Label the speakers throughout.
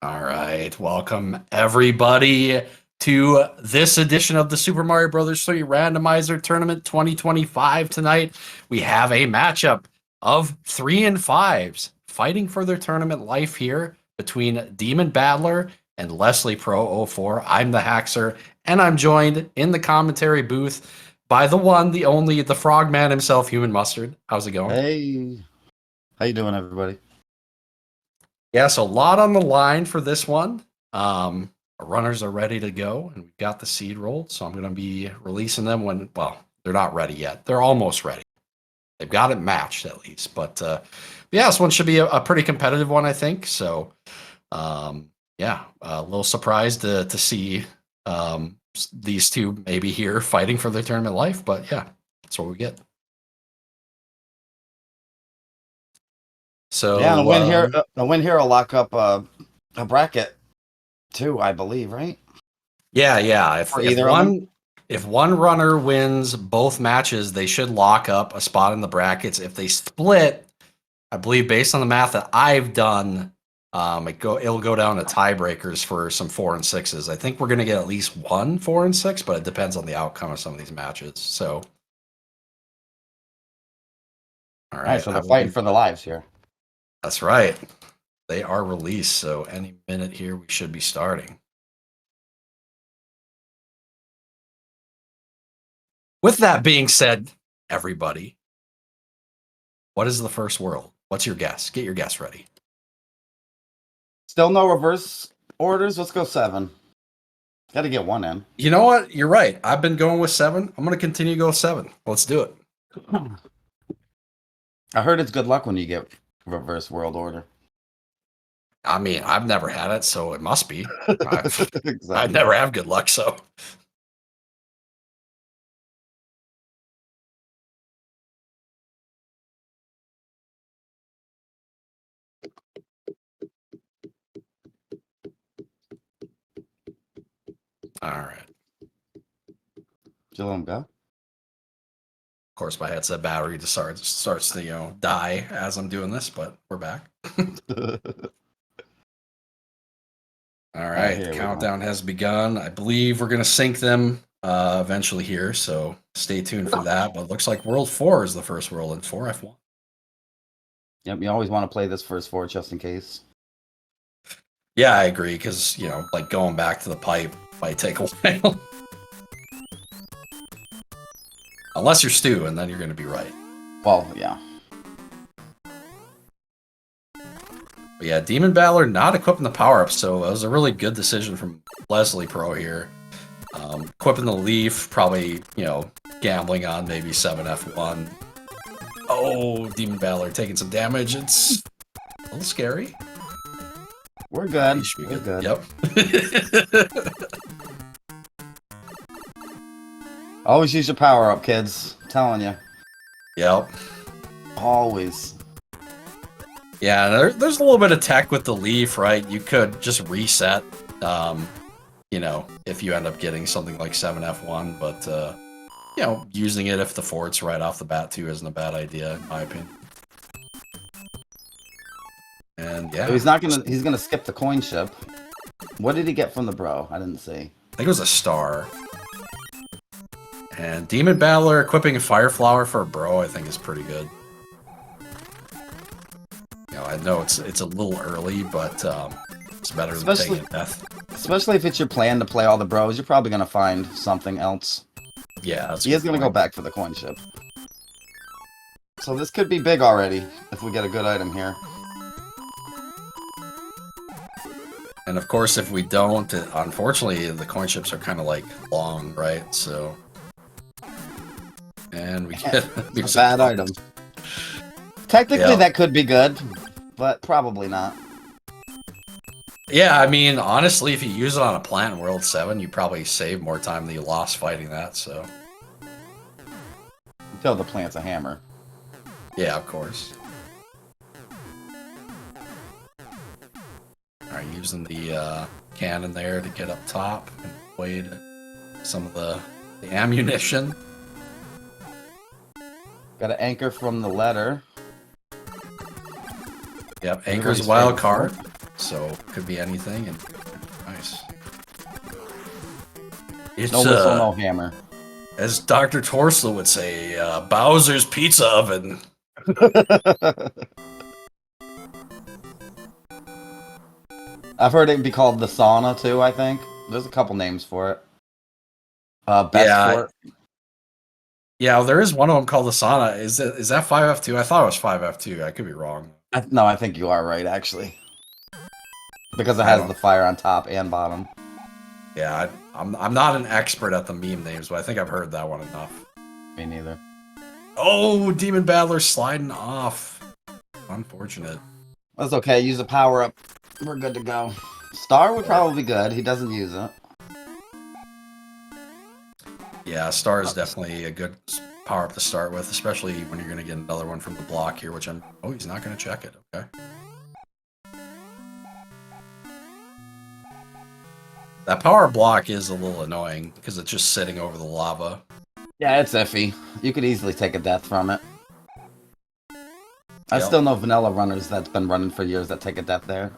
Speaker 1: All right, welcome everybody to this edition of the Super Mario Bros. 3 Randomizer Tournament 2025. Tonight, we have a matchup of 3 and 5s fighting for their tournament life here between DemonBattler and Leslie Pro 04. I'm the Haxer, and I'm joined in the commentary booth by the one, the only, the Frogman himself, Human Mustard. How's it going?
Speaker 2: Hey, how you doing, everybody?
Speaker 1: Yeah, so a lot on the line for this one. Our runners are ready to go, and we've got the seed rolled, so I'm going to be releasing them when, well, they're not ready yet. They're almost ready. They've got it matched, at least. But yeah, this one should be a pretty competitive one, I think. So, yeah, a little surprised to see these two maybe here fighting for their tournament life. But yeah, that's what we get. So
Speaker 2: yeah, a win here will lock up a bracket too, I believe, right?
Speaker 1: Yeah. If one runner wins both matches, they should lock up a spot in the brackets. If they split, I believe based on the math that I've done, it'll go down to tiebreakers for some 4 and 6s. I think we're going to get at least one 4 and 6, but it depends on the outcome of some of these matches. So,
Speaker 2: all right, so they're fighting for the lives here.
Speaker 1: That's right. They are released, so any minute here we should be starting. With that being said, everybody, what is the first world? What's your guess? Get your guess ready.
Speaker 2: Still no reverse orders. Let's go 7. Got to get one in.
Speaker 1: You know what? You're right. I've been going with 7. I'm going to continue to go with 7. Let's do it.
Speaker 2: I heard it's good luck when you get reverse world order.
Speaker 1: I mean, I've never had it, so it must be.
Speaker 2: Exactly.
Speaker 1: I never have good luck, so. All right.
Speaker 2: Did you let him go?
Speaker 1: Of course, my headset battery just starts to die as I'm doing this, but we're back. All right, the countdown has begun. I believe we're going to sync them eventually here, so stay tuned for that. But it looks like World 4 is the first world in 4F1.
Speaker 2: Yep, you always want to play this first 4 just in case.
Speaker 1: Yeah, I agree, because, like going back to the pipe might take a while. Unless you're Stu, and then you're going to be right.
Speaker 2: Well, yeah.
Speaker 1: But yeah, DemonBattler not equipping the power-ups, so it was a really good decision from Leslie Pro here. Equipping the Leaf, probably, gambling on maybe 7F1. Oh, DemonBattler taking some damage. It's a little scary.
Speaker 2: We're good. We're good.
Speaker 1: Yep.
Speaker 2: Always use your power up, kids. I'm telling you.
Speaker 1: Yep.
Speaker 2: Always.
Speaker 1: Yeah, there's a little bit of tech with the Leaf, right? You could just reset, if you end up getting something like 7F1, but, using it if the fort's right off the bat, too, isn't a bad idea, in my opinion. And, yeah.
Speaker 2: So he's gonna skip the coin ship. What did he get from the bro? I didn't see.
Speaker 1: I think it was a star. And DemonBattler equipping a Fire Flower for a bro, I think is pretty good. I know it's a little early, but it's better than taking a death.
Speaker 2: Especially if it's your plan to play all the bros, you're probably gonna find something else.
Speaker 1: Yeah,
Speaker 2: he is gonna go back for the coin ship. So this could be big already if we get a good item here.
Speaker 1: And of course, if we don't, unfortunately, the coin ships are kind of like long, right? So. And we get
Speaker 2: a bad item. Technically, that could be good, but probably not.
Speaker 1: Yeah, I mean, honestly, if you use it on a plant in World 7, you probably save more time than you lost fighting that, so.
Speaker 2: Until the plant's a hammer.
Speaker 1: Yeah, of course. Alright, using the cannon there to get up top and wait some of the ammunition.
Speaker 2: Got an anchor from the letter.
Speaker 1: Yep, anchor's wild card. so could be anything. And nice. It's
Speaker 2: No whistle, no hammer.
Speaker 1: as Dr. Torsla would say, Bowser's Pizza Oven.
Speaker 2: I've heard it be called the sauna too, I think. There's a couple names for it. Best
Speaker 1: Yeah.
Speaker 2: Court.
Speaker 1: Yeah, well, there is one of them called the sauna. Is that 5F2? I thought it was 5F2. I could be wrong.
Speaker 2: No, I think you are right, actually. Because it
Speaker 1: I
Speaker 2: has
Speaker 1: don't-
Speaker 2: the fire on top and bottom.
Speaker 1: Yeah, I'm not an expert at the meme names, but I think I've heard that one enough.
Speaker 2: Me neither.
Speaker 1: Oh, DemonBattler sliding off. Unfortunate.
Speaker 2: That's okay. Use a power up. We're good to go. Star would probably be good. He doesn't use it.
Speaker 1: Yeah, Star is definitely a good power up to start with, especially when you're going to get another one from the block here, which I'm... Oh, he's not going to check it. Okay. That power block is a little annoying because it's just sitting over the lava.
Speaker 2: Yeah, it's iffy. You could easily take a death from it. I
Speaker 1: Yep.
Speaker 2: still know vanilla runners that's been running for years that take a death there.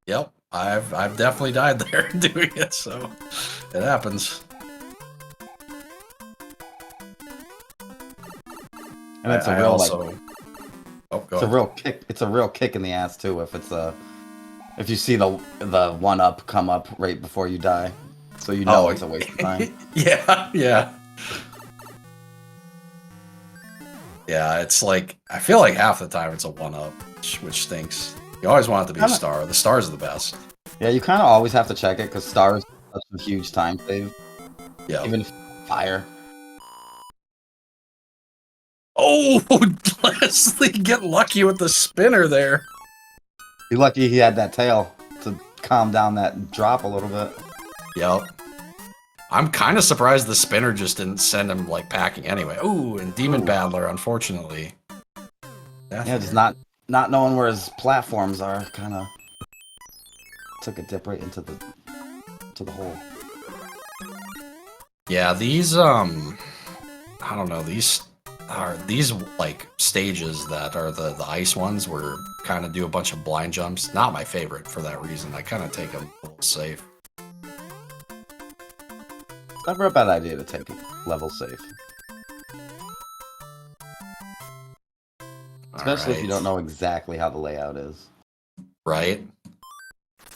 Speaker 1: Yep, I've definitely died there doing it, so it happens.
Speaker 2: And it's
Speaker 1: I
Speaker 2: a real
Speaker 1: also...
Speaker 2: like,
Speaker 1: Oh, go
Speaker 2: it's a
Speaker 1: ahead.
Speaker 2: real kick. It's a real kick in the ass too. If you see the 1-up come up right before you die, so you know it's a waste of time.
Speaker 1: Yeah. Yeah, it's like, I feel like half the time it's a 1-up, which stinks. You always want it to be a star. The stars are the best.
Speaker 2: Yeah, you kind of always have to check it because star is such a huge time save.
Speaker 1: Yeah.
Speaker 2: Even if fire.
Speaker 1: Oh, Leslie, get lucky with the spinner there.
Speaker 2: You're lucky he had that tail to calm down that drop a little bit.
Speaker 1: Yep. I'm kind of surprised the spinner just didn't send him, like, packing anyway. Ooh, and DemonBattler, unfortunately.
Speaker 2: Yeah, just not knowing where his platforms are, kind of took a dip right into the hole.
Speaker 1: Yeah, these, I don't know, these like stages that are the ice ones where kind of do a bunch of blind jumps. Not my favorite for that reason. I kind of take them a little safe.
Speaker 2: It's never a bad idea to take it level safe. Especially if you don't know exactly how the layout is.
Speaker 1: Right.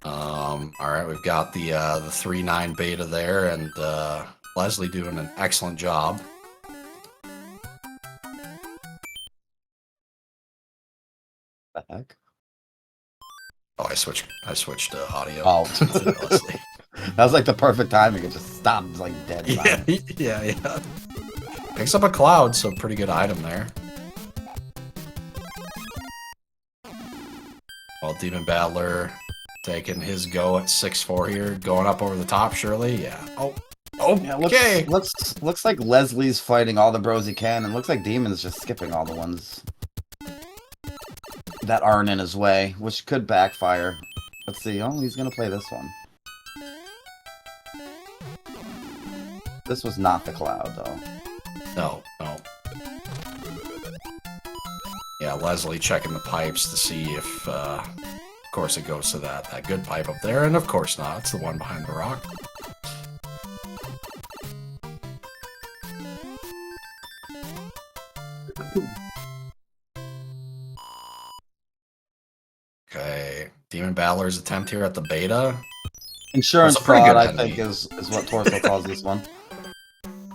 Speaker 1: All right, we've got the 3.9 beta there, and Leslie doing an excellent job.
Speaker 2: The heck?
Speaker 1: Oh, I switched audio.
Speaker 2: Oh,
Speaker 1: Leslie.
Speaker 2: that was like the perfect timing. It just stopped like dead.
Speaker 1: Yeah. Picks up a cloud, so pretty good item there. Well, DemonBattler taking his go at 6-4 here, going up over the top, surely. Yeah. Oh, okay.
Speaker 2: Yeah, looks like Leslie's fighting all the bros he can, and looks like Demon's just skipping all the ones that aren't in his way, which could backfire. Let's see. Oh, he's gonna play this one. This was not the cloud, though.
Speaker 1: No. Yeah, Leslie checking the pipes to see if, of course, it goes to that good pipe up there, and of course not. It's the one behind the rock. Okay, DemonBattler's attempt here at the beta.
Speaker 2: Insurance
Speaker 1: That's a pretty
Speaker 2: fraud,
Speaker 1: good
Speaker 2: I
Speaker 1: enemy.
Speaker 2: think, is what Torso calls this one.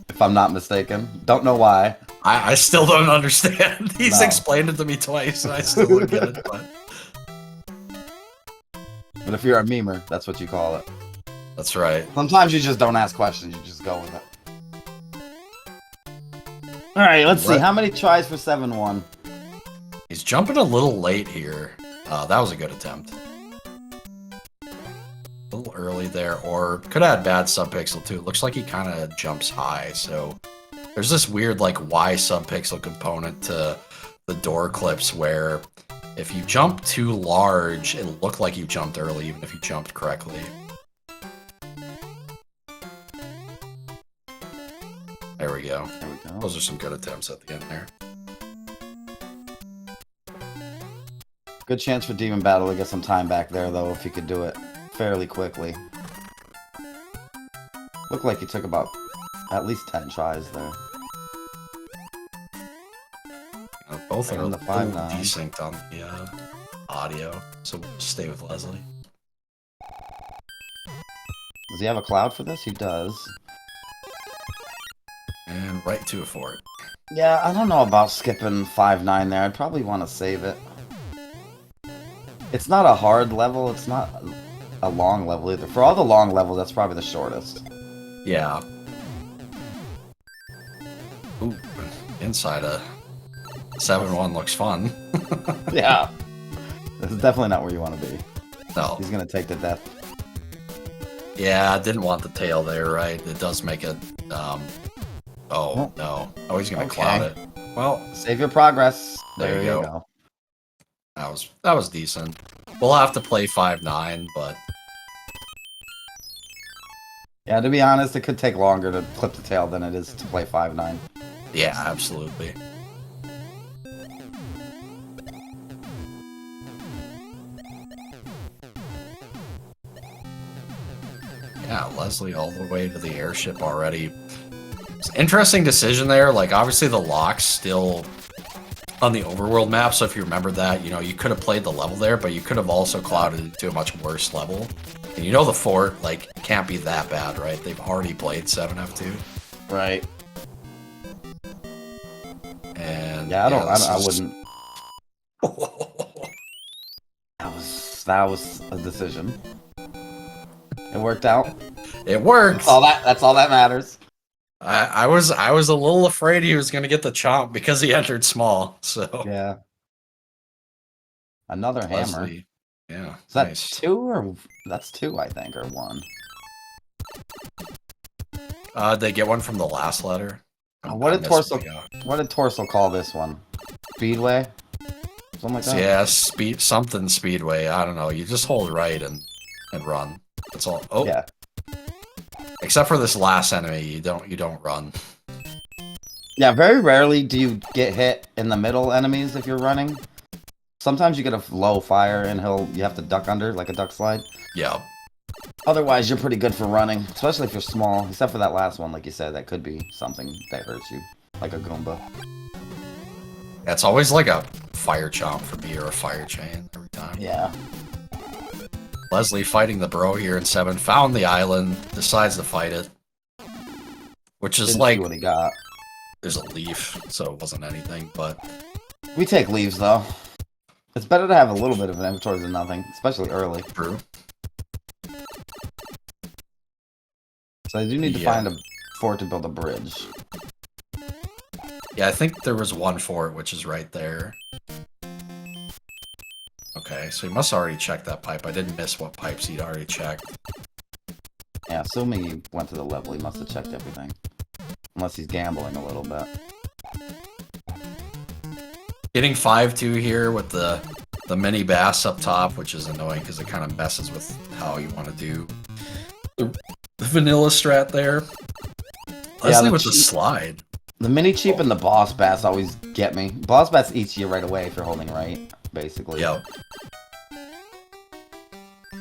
Speaker 2: If I'm not mistaken. Don't know why.
Speaker 1: I still don't understand. He's
Speaker 2: No.
Speaker 1: explained it to me twice, and I still don't get it.
Speaker 2: But if you're a memer, that's what you call it.
Speaker 1: That's right.
Speaker 2: Sometimes you just don't ask questions, you just go with it. Alright, let's see.
Speaker 1: Right.
Speaker 2: How many tries for 7-1?
Speaker 1: He's jumping a little late here. That was a good attempt. A little early there, or could have had bad subpixel too. Looks like he kind of jumps high, so there's this weird like Y subpixel component to the door clips where if you jump too large, it'll look like you jumped early, even if you jumped correctly. There we go.
Speaker 2: There we go.
Speaker 1: Those are some good attempts at the end there.
Speaker 2: Good chance for DemonBattler to get some time back there, though, if he could do it fairly quickly. Looked like he took about at least 10 tries there.
Speaker 1: Both are
Speaker 2: on the 5-9.
Speaker 1: desynced on the audio, so we'll stay with Leslie.
Speaker 2: Does he have a cloud for this? He does.
Speaker 1: And right to a fort.
Speaker 2: Yeah, I don't know about skipping 5-9 there. I'd probably want to save it. It's not a hard level. It's not a long level either. For all the long levels, that's probably the shortest.
Speaker 1: Yeah. Ooh, inside a 7-1 looks fun.
Speaker 2: Yeah. This is definitely not where you want to be.
Speaker 1: No.
Speaker 2: He's going to take the death.
Speaker 1: Yeah, I didn't want the tail there, right? It does make it, oh, no. Oh, he's going to cloud it. Well,
Speaker 2: save your progress.
Speaker 1: There you go. That was decent. We'll have to play 5-9, but...
Speaker 2: Yeah, to be honest, it could take longer to clip the tail than it is to play 5-9.
Speaker 1: Yeah, absolutely. Yeah, Leslie all the way to the airship already. It's an interesting decision there. Like, obviously the lock's still on the overworld map, so if you remember that, you know, you could have played the level there, but you could have also clouded it to a much worse level. And you know the fort, like, can't be that bad, right? They've already played 7F2.
Speaker 2: Right.
Speaker 1: And
Speaker 2: yeah, I wouldn't. That was a decision. It worked out.
Speaker 1: It worked.
Speaker 2: That's all that matters.
Speaker 1: I was a little afraid he was going to get the chomp because he entered small. So
Speaker 2: yeah. Another hammer.
Speaker 1: Yeah.
Speaker 2: Is that nice. 2 or that's 2? I think, or 1.
Speaker 1: They get one from the last letter.
Speaker 2: What did Torso call this one? Speedway. Something like that.
Speaker 1: Yeah, something Speedway. I don't know. You just hold right and run. That's all. Oh.
Speaker 2: Yeah.
Speaker 1: Except for this last enemy, you don't run.
Speaker 2: Yeah, very rarely do you get hit in the middle enemies if you're running. Sometimes you get a low fire and you have to duck under, like a duck slide.
Speaker 1: Yeah.
Speaker 2: Otherwise, you're pretty good for running, especially if you're small. Except for that last one, like you said, that could be something that hurts you, like a Goomba.
Speaker 1: Yeah, it's always like a fire chomp for me or a fire chain every time.
Speaker 2: Yeah.
Speaker 1: Leslie fighting the bro here in 7, found the island, decides to fight it. Which is like...
Speaker 2: what he got.
Speaker 1: There's a leaf, so it wasn't anything, but...
Speaker 2: We take leaves, though. It's better to have a little bit of an inventory than nothing, especially early.
Speaker 1: True.
Speaker 2: So I do need to find a fort to build a bridge.
Speaker 1: Yeah, I think there was one fort, which is right there. Okay, so he must have already checked that pipe. I didn't miss what pipes he'd already checked.
Speaker 2: Yeah, assuming he went to the level, he must have checked everything. Unless he's gambling a little bit.
Speaker 1: Getting 5-2 here with the mini bass up top, which is annoying because it kind of messes with how you want to do the vanilla strat there. Leslie with the slide.
Speaker 2: The mini cheap and the boss bass always get me. Boss bass eats you right away if you're holding right, basically.
Speaker 1: Yep.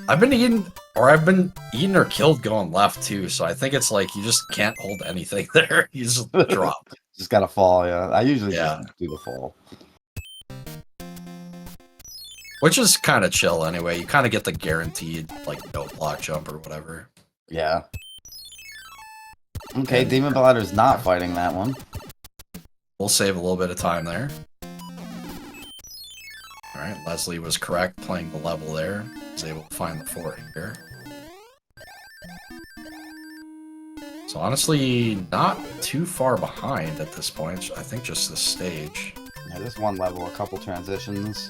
Speaker 1: I've been eaten or killed going left too, so I think it's like you just can't hold anything there. You just drop.
Speaker 2: Just gotta fall, yeah. I usually just do the fall.
Speaker 1: Which is kind of chill anyway. You kind of get the guaranteed, like, no block jump or whatever.
Speaker 2: Yeah. Okay, DemonBattler's not fighting that one.
Speaker 1: We'll save a little bit of time there. Alright, Leslie was correct playing the level there. Was able to find the fort here. So honestly, not too far behind at this point. I think just this stage.
Speaker 2: Yeah, just one level, a couple transitions.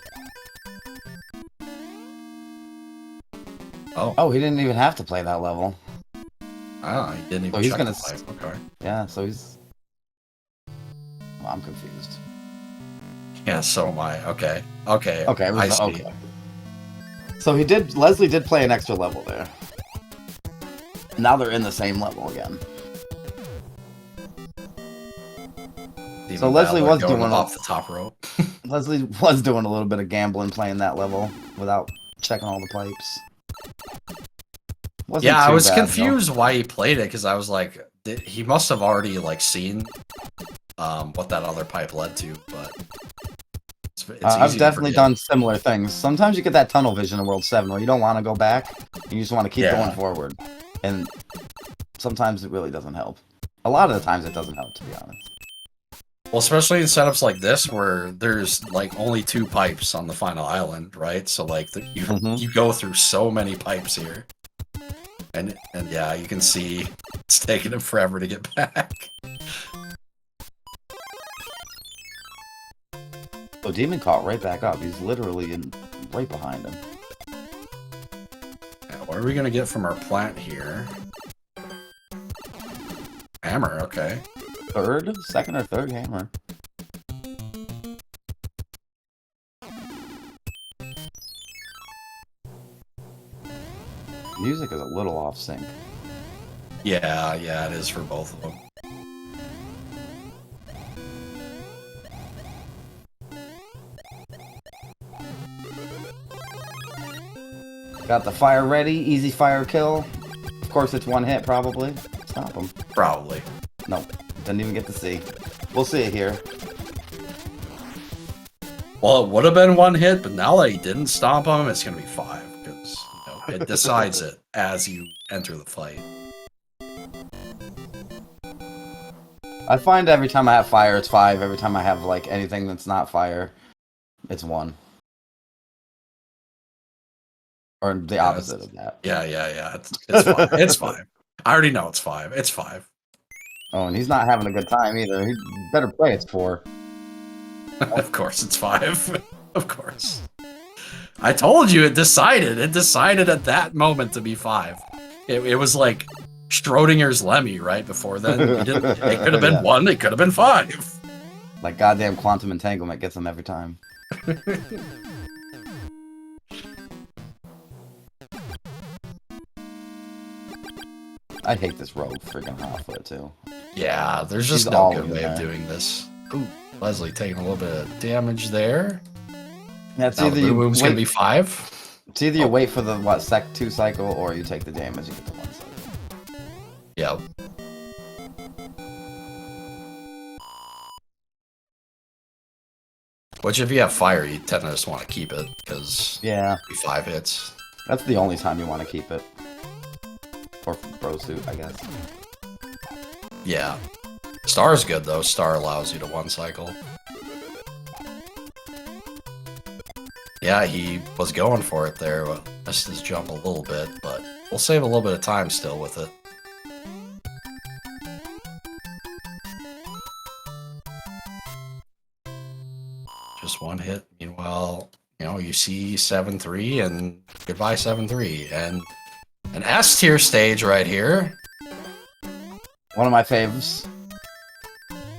Speaker 2: Oh, he didn't even have to play that level.
Speaker 1: Ah, he didn't even check the pipe. Okay.
Speaker 2: Yeah, so he's... Well, I'm confused.
Speaker 1: Yeah, so am I. Okay. Okay.
Speaker 2: Okay,
Speaker 1: I see.
Speaker 2: Okay. So Leslie did play an extra level there. Now they're in the same level again. So Leslie was doing
Speaker 1: off the top rope.
Speaker 2: Leslie was doing a little bit of gambling playing that level without checking all the pipes. Wasn't
Speaker 1: Yeah, I
Speaker 2: too
Speaker 1: was
Speaker 2: bad,
Speaker 1: confused why he played it because I was like, he must have already like seen what that other pipe led to, but it's
Speaker 2: I've
Speaker 1: easy to
Speaker 2: definitely
Speaker 1: forget.
Speaker 2: done similar things. Sometimes you get that tunnel vision in World 7 where you don't want to go back, you just want to keep going forward. And sometimes it really doesn't help. A lot of the times it doesn't help, to be honest.
Speaker 1: Well, especially in setups like this where there's like only 2 pipes on the final island, right? So like you go through so many pipes here. And yeah, you can see it's taking him forever to get back.
Speaker 2: Oh, Demon caught right back up. He's literally right behind him.
Speaker 1: Now, what are we gonna get from our plant here? Hammer, okay.
Speaker 2: Second or third hammer. Music is a little off sync.
Speaker 1: Yeah, it is for both of them.
Speaker 2: Got the fire ready, easy fire kill. Of course it's one hit, probably. Stop him.
Speaker 1: Probably.
Speaker 2: Nope, didn't even get to see. We'll see it here.
Speaker 1: Well, it would have been 1 hit, but now that he didn't stomp him, it's gonna be 5, because it decides it as you enter the fight.
Speaker 2: I find every time I have fire, it's 5. Every time I have like anything that's not fire, it's 1. Or the opposite of that.
Speaker 1: Yeah. It's 5. It's 5. I already know it's 5. It's 5.
Speaker 2: Oh, and he's not having a good time either. He better play it's 4.
Speaker 1: Of course it's 5. Of course. I told you it decided. It decided at that moment to be 5. It was like Schrodinger's Lemmy right before then. It could have been 1. It could have been 5.
Speaker 2: Like goddamn quantum entanglement gets him every time. I hate this rogue friggin' Hotfoot too.
Speaker 1: Yeah, there's just no good way of doing this. Ooh, Leslie taking a little bit of damage there.
Speaker 2: Yeah, it's either you
Speaker 1: boom's gonna be 5.
Speaker 2: It's either you wait for the 2 cycle or you take the damage and get the 1 cycle.
Speaker 1: Yep. Which if you have fire, you tend to just want to keep it because
Speaker 2: yeah,
Speaker 1: 5 hits.
Speaker 2: That's the only time you want to keep it. Or bro suit, I guess.
Speaker 1: Yeah. Star's good though. Star allows you to 1 cycle. Yeah, he was going for it there, but missed his jump a little bit, but we'll save a little bit of time still with it. Just 1 hit. Meanwhile, you see 7-3 and goodbye 7-3. And an S tier stage right here.
Speaker 2: One of my faves.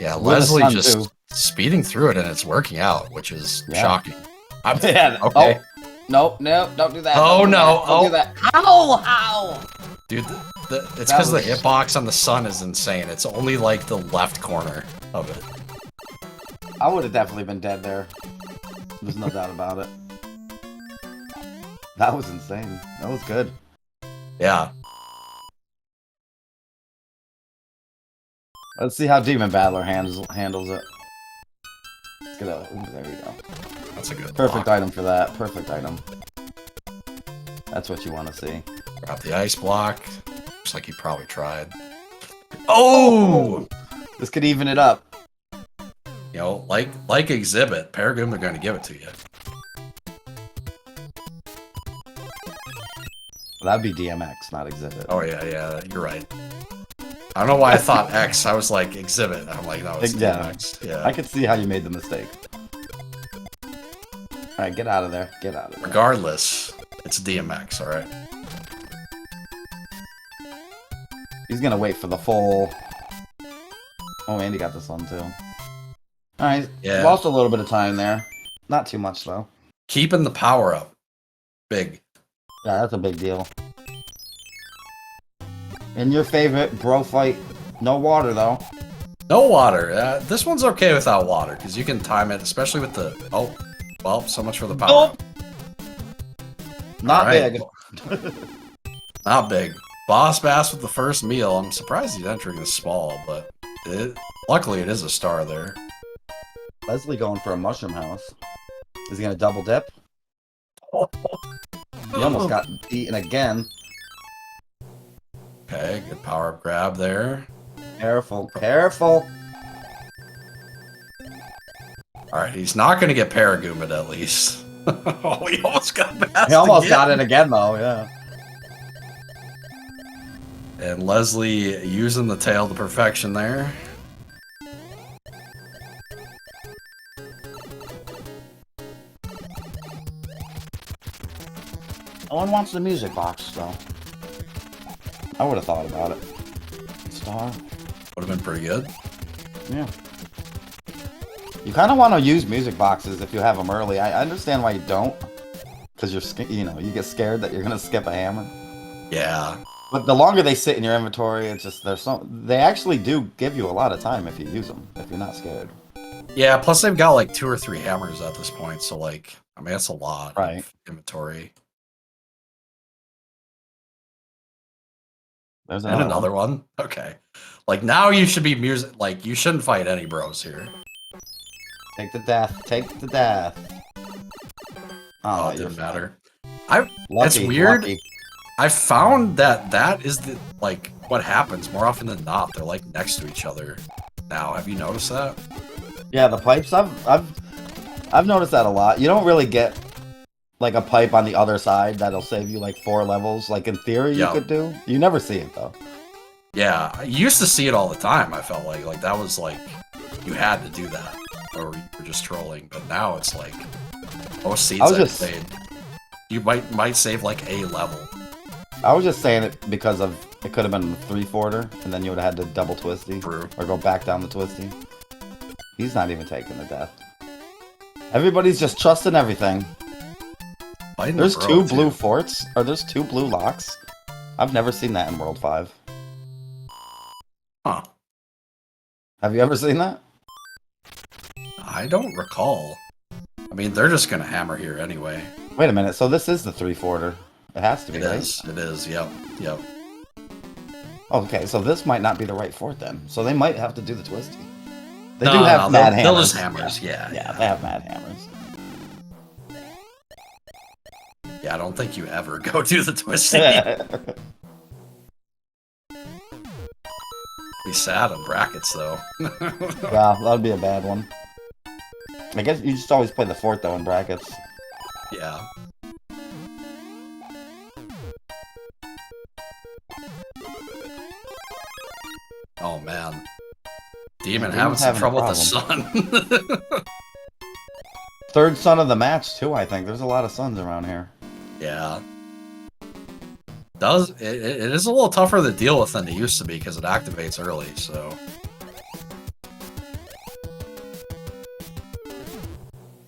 Speaker 1: Yeah, Leslie just speeding through it and it's working out, which is shocking.
Speaker 2: Okay. Oh, no, don't do that.
Speaker 1: Oh, no.
Speaker 2: Don't do that. How?
Speaker 1: Dude, it's because the hitbox on the sun is insane. It's only like the left corner of it.
Speaker 2: I would have definitely been dead there. There's no doubt about it. That was insane. That was good.
Speaker 1: Yeah.
Speaker 2: Let's see how DemonBattler handles it. Let's get a... Ooh, there we go.
Speaker 1: That's a good
Speaker 2: Perfect item for that. Perfect item. That's what you want to see.
Speaker 1: Got the ice block. Looks like he probably tried. Oh!
Speaker 2: This could even it up.
Speaker 1: Like Exhibit, Paragon are going to give it to you.
Speaker 2: That'd be DMX, not Exhibit.
Speaker 1: Oh, yeah, you're right. I don't know why I thought X. I was like, Exhibit. I'm like, no, it's DMX. Yeah.
Speaker 2: I could see how you made the mistake. Alright, get out of there. Get out of there.
Speaker 1: Regardless, it's DMX, alright?
Speaker 2: He's gonna wait for the full... Oh, Andy got this one, too. Alright, lost a little bit of time there. Not too much, though.
Speaker 1: Keeping the power up. Big.
Speaker 2: Yeah, that's a big deal. And your favorite bro fight, no water though.
Speaker 1: No water. This one's okay without water because you can time it, especially with the. Oh, well, so much for the power.
Speaker 2: Nope. Not
Speaker 1: Alright.
Speaker 2: big.
Speaker 1: Not big. Boss Bass with the first meal. I'm surprised he's entering the small, but luckily it is a star there.
Speaker 2: Leslie going for a mushroom house. Is he gonna double dip? He almost got eaten again.
Speaker 1: Okay, good power up grab there.
Speaker 2: Careful, careful.
Speaker 1: Alright, he's not going to get Paragoomid at least. Oh, he almost got past
Speaker 2: He almost
Speaker 1: again.
Speaker 2: got it again though, yeah.
Speaker 1: And Leslie using the tail to perfection there.
Speaker 2: No one wants the music box, though. I would have thought about it. Star.
Speaker 1: Would have been pretty good.
Speaker 2: Yeah. You kind of want to use music boxes if you have them early. I understand why you don't, because you get scared that you're gonna skip a hammer.
Speaker 1: Yeah.
Speaker 2: But the longer they sit in your inventory, it's just they actually do give you a lot of time if you use them, if you're not scared.
Speaker 1: Yeah, plus they've got like 2 or 3 hammers at this point, so like, I mean, that's a lot
Speaker 2: Right.
Speaker 1: of inventory.
Speaker 2: There's
Speaker 1: And another one. Okay. Like, now you should be like, you shouldn't fight any bros here.
Speaker 2: Take the death. Take the death.
Speaker 1: Oh, it didn't matter.
Speaker 2: Lucky,
Speaker 1: it's weird.
Speaker 2: Lucky.
Speaker 1: I found that is the like what happens more often than not. They're like next to each other now. Have you noticed that?
Speaker 2: Yeah, the pipes. I've noticed that a lot. You don't really get like a pipe on the other side that'll save you like 4 levels. Like in theory, you could do. You never see it though.
Speaker 1: Yeah, I used to see it all the time. I felt like that was like you had to do that, or you were just trolling. But now it's like most seeds I'd say you might save like a level.
Speaker 2: I was just saying it because of it could have been a 3-forter, and then you would have had to double twisty
Speaker 1: True.
Speaker 2: or go back down the twisty. He's not even taking the death. Everybody's just trusting everything. There's 2 blue forts, or there's 2 blue locks. I've never seen that in World 5.
Speaker 1: Huh.
Speaker 2: Have you ever seen that?
Speaker 1: I don't recall. I mean, they're just gonna hammer here anyway.
Speaker 2: Wait a minute, so this is the 3-forter. It has to be, right?
Speaker 1: It is, yep.
Speaker 2: Okay, so this might not be the right fort then. So they might have to do the twisty. They do have mad hammers.
Speaker 1: They'll just hammers, yeah.
Speaker 2: They have mad hammers.
Speaker 1: Yeah, I don't think you ever go do the twisty. Be sad on brackets, though.
Speaker 2: Yeah, that'd be a bad one. I guess you just always play the fort, though, in brackets.
Speaker 1: Yeah. Oh, man. Demon having some trouble with the sun.
Speaker 2: 3rd sun of the match, too, I think. There's a lot of suns around here.
Speaker 1: Yeah. It is a little tougher to deal with than it used to be because it activates early, so.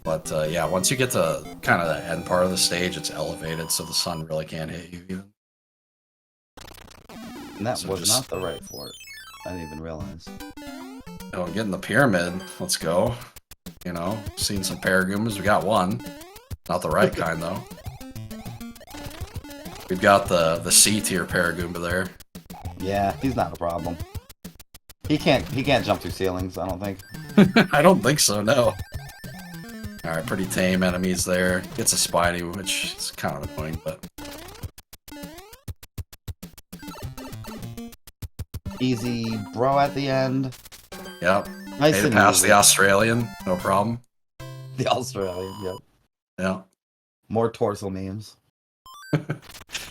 Speaker 1: But yeah, once you get to kind of the end part of the stage, it's elevated, so the sun really can't hit you even.
Speaker 2: And that was not the right fort. I didn't even realize.
Speaker 1: Oh, getting the pyramid. Let's go. You know, seen some Paragoomas. We got one. Not the right kind, though. We've got the C tier Paragoomba there.
Speaker 2: Yeah, he's not a problem. He can't jump through ceilings, I don't think.
Speaker 1: I don't think so, no. Alright, pretty tame enemies there. Gets a Spiny, which is kind of annoying, but...
Speaker 2: Easy bro at the end.
Speaker 1: Yep.
Speaker 2: Nice
Speaker 1: Made it
Speaker 2: and
Speaker 1: past
Speaker 2: easy.
Speaker 1: the Australian, no problem.
Speaker 2: The Australian, yep.
Speaker 1: Yeah.
Speaker 2: More torso memes.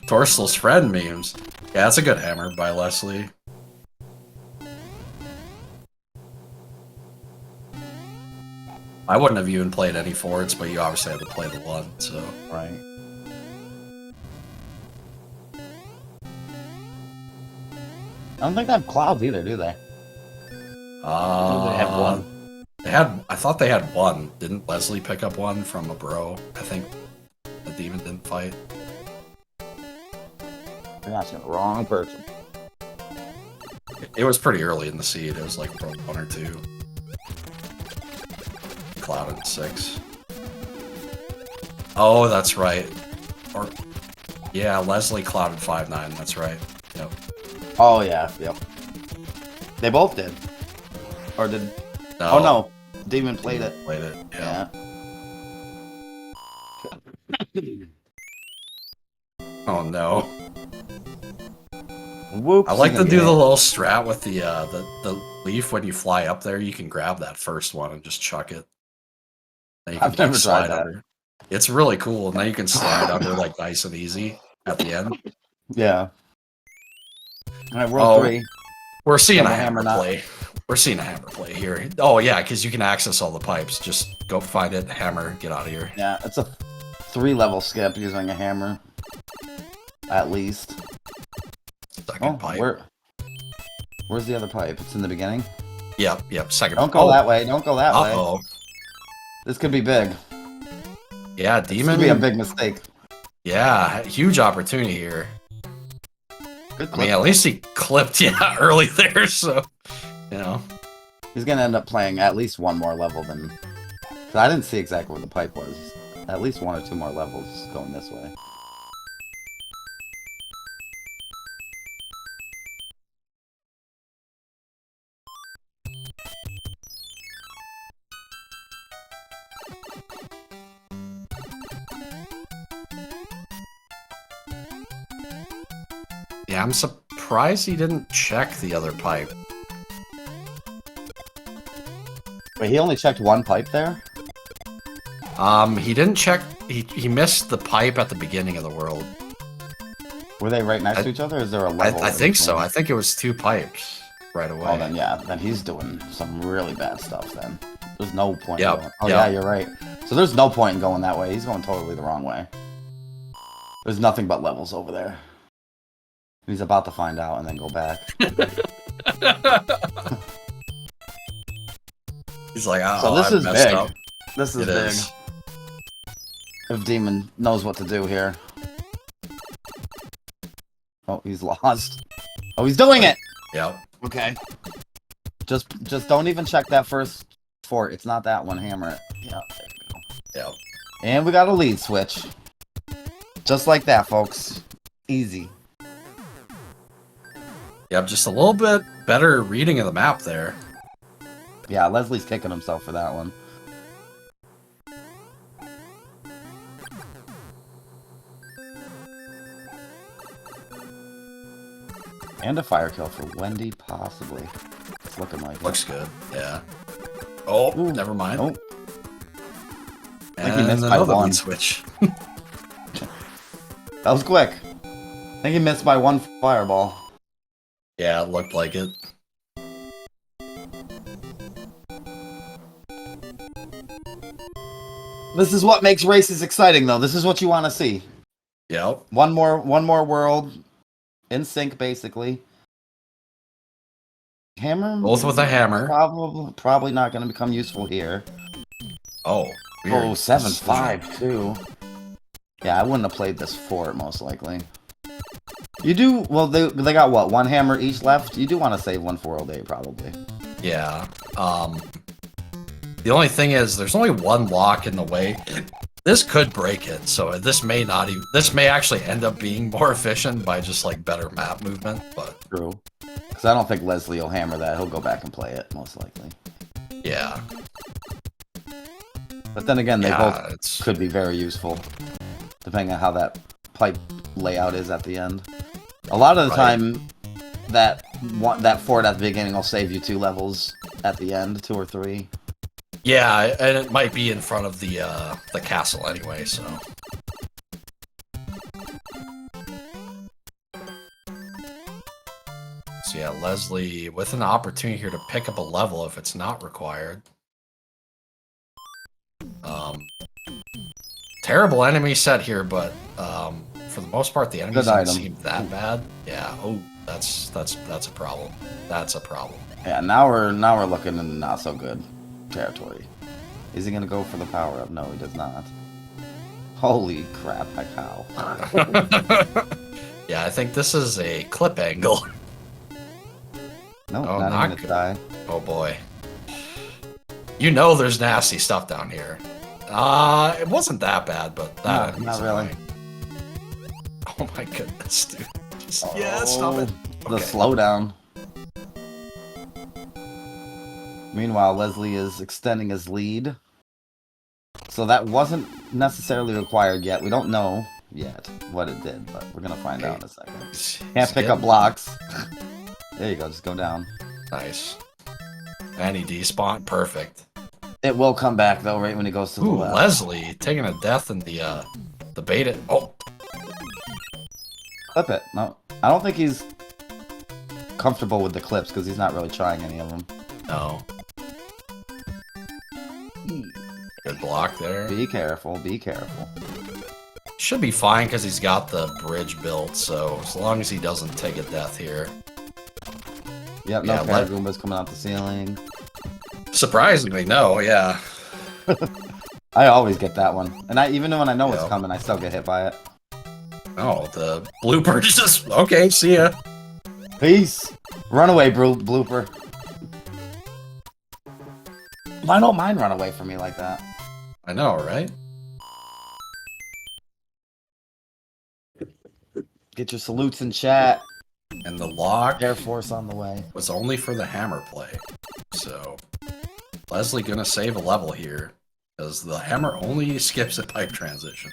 Speaker 1: Torsel's friend memes. Yeah, that's a good hammer by Leslie. I wouldn't have even played any forts, but you obviously had to play the one, so...
Speaker 2: Right. I don't think they have clouds either, do they?
Speaker 1: They have one. I thought they had one. Didn't Leslie pick up one from a bro? I think the demon didn't fight.
Speaker 2: You're asking the wrong person.
Speaker 1: It was pretty early in the seed. It was like world 1 or 2. Cloud at 6. Oh, that's right. Or yeah, Leslie clouded 5-9. That's right. Yep.
Speaker 2: Oh yeah, yep. They both did. Or did?
Speaker 1: No,
Speaker 2: Oh no, Demon played it.
Speaker 1: Played it. Yeah. Oh no.
Speaker 2: Whoops.
Speaker 1: I like to do the little strat with the leaf when you fly up there. You can grab that first one and just chuck it. Then you can
Speaker 2: I've never
Speaker 1: slide
Speaker 2: tried that.
Speaker 1: under. It's really cool. And then you can slide under like nice and easy at the end.
Speaker 2: Yeah. All right, World 3.
Speaker 1: We're seeing
Speaker 2: Double
Speaker 1: a hammer
Speaker 2: hammer
Speaker 1: play. We're seeing a hammer play here. Oh yeah, because you can access all the pipes. Just go find it, hammer, get out of here.
Speaker 2: Yeah, it's a 3-level skip using a hammer. At least.
Speaker 1: Second pipe.
Speaker 2: Where's the other pipe? It's in the beginning?
Speaker 1: Yep, second
Speaker 2: Don't go that way, don't go that way.
Speaker 1: Uh-oh.
Speaker 2: This could be big.
Speaker 1: Yeah,
Speaker 2: This
Speaker 1: Demon.
Speaker 2: could be a big mistake.
Speaker 1: Yeah, huge opportunity here.
Speaker 2: Good
Speaker 1: I mean,
Speaker 2: clip.
Speaker 1: at least he clipped, early there, so,
Speaker 2: He's gonna end up playing at least one more level than... 'Cause I didn't see exactly where the pipe was. At least 1 or 2 more levels going this way.
Speaker 1: Yeah, I'm surprised he didn't check the other pipe.
Speaker 2: Wait, he only checked one pipe there?
Speaker 1: He didn't check, he missed the pipe at the beginning of the world.
Speaker 2: Were they right next to each other, or is there a level?
Speaker 1: I think so. I think it was 2 pipes right away.
Speaker 2: Oh, then yeah, then he's doing some really bad stuff then. There's no point in
Speaker 1: Yep,
Speaker 2: going... Oh
Speaker 1: yep.
Speaker 2: yeah, you're right. So there's no point in going that way. He's going totally the wrong way. There's nothing but levels over there. He's about to find out and then go back.
Speaker 1: He's like, oh,
Speaker 2: So this
Speaker 1: I
Speaker 2: is
Speaker 1: messed
Speaker 2: big.
Speaker 1: up.
Speaker 2: This is
Speaker 1: It
Speaker 2: big.
Speaker 1: is.
Speaker 2: If Demon knows what to do here. Oh, he's lost. Oh, he's doing it!
Speaker 1: Yep.
Speaker 2: Okay. Just don't even check that first fort. It's not that one. Hammer it. Yeah, there you go.
Speaker 1: Yep.
Speaker 2: And we got a lead switch. Just like that, folks. Easy.
Speaker 1: Yep, just a little bit better reading of the map there.
Speaker 2: Yeah, Leslie's kicking himself for that one. And a fire kill for Wendy, possibly. It's looking like it.
Speaker 1: Looks good, yeah. Oh,
Speaker 2: Ooh,
Speaker 1: never mind.
Speaker 2: nope. I think
Speaker 1: And
Speaker 2: he missed by
Speaker 1: another
Speaker 2: one.
Speaker 1: lead switch.
Speaker 2: That was quick. I think he missed by 1 fireball.
Speaker 1: Yeah, it looked like it.
Speaker 2: This is what makes races exciting, though. This is what you want to see.
Speaker 1: Yep.
Speaker 2: One more world. In sync, basically. Hammer?
Speaker 1: Both with a hammer.
Speaker 2: Probably not going to become useful here.
Speaker 1: Oh, weird.
Speaker 2: Oh, 7-5, too. Yeah, I wouldn't have played this fort, most likely. You do... Well, they got, what, 1 hammer each left? You do want to save 1 for World 8, probably.
Speaker 1: Yeah. The only thing is, there's only 1 lock in the way. This could break it, so this may not even... This may actually end up being more efficient by just, like, better map movement, but...
Speaker 2: True. Because I don't think Leslie will hammer that. He'll go back and play it, most likely.
Speaker 1: Yeah.
Speaker 2: But then again, they both
Speaker 1: it's...
Speaker 2: could be very useful, depending on how that pipe layout is at the end. A lot of the time, that fort at the beginning will save you 2 levels at the end, 2 or 3.
Speaker 1: Yeah, and it might be in front of the castle anyway, so... So yeah, Leslie with an opportunity here to pick up a level if it's not required. Terrible enemy set here, but for the most part the enemies don't seem that bad. Yeah. Oh, that's a problem. That's a problem.
Speaker 2: Yeah. Now we're looking in not so good territory. Is he gonna go for the power up? No, he does not. Holy crap! Like how?
Speaker 1: Yeah, I think this is a clip angle.
Speaker 2: Nope,
Speaker 1: Oh,
Speaker 2: not
Speaker 1: not
Speaker 2: even a
Speaker 1: good.
Speaker 2: die.
Speaker 1: Oh boy. You know there's nasty stuff down here. It wasn't that bad, but that
Speaker 2: Not
Speaker 1: is
Speaker 2: really.
Speaker 1: annoying. Oh my goodness, dude. Just,
Speaker 2: Oh,
Speaker 1: yeah, stop it.
Speaker 2: the
Speaker 1: Okay.
Speaker 2: slowdown. Meanwhile, Leslie is extending his lead. So that wasn't necessarily required yet. We don't know yet what it did, but we're gonna find out in a second. Can't pick up blocks. There you go, just go down.
Speaker 1: Nice. And he despawned. Perfect.
Speaker 2: It will come back though, right when he goes to the
Speaker 1: Ooh,
Speaker 2: left.
Speaker 1: Leslie taking a death in the beta. Oh,
Speaker 2: Clip it. No, I don't think he's comfortable with the clips because he's not really trying any of them.
Speaker 1: no. Good block there.
Speaker 2: Be careful, be careful.
Speaker 1: Should be fine because he's got the bridge built, so as long as he doesn't take a death here.
Speaker 2: Yep, no
Speaker 1: Yeah,
Speaker 2: Goombas coming out the ceiling.
Speaker 1: Surprisingly, no, yeah.
Speaker 2: I always get that one. And even when I know it's
Speaker 1: Yep.
Speaker 2: coming, I still get hit by it.
Speaker 1: Oh, the blooper just... Okay, see ya.
Speaker 2: Peace! Runaway blooper. I don't mind run away from me like that.
Speaker 1: I know, right?
Speaker 2: Get your salutes in chat.
Speaker 1: And the lock
Speaker 2: Air Force on the way.
Speaker 1: was only for the hammer play. So, Leslie gonna save a level here, because the hammer only skips a pipe transition.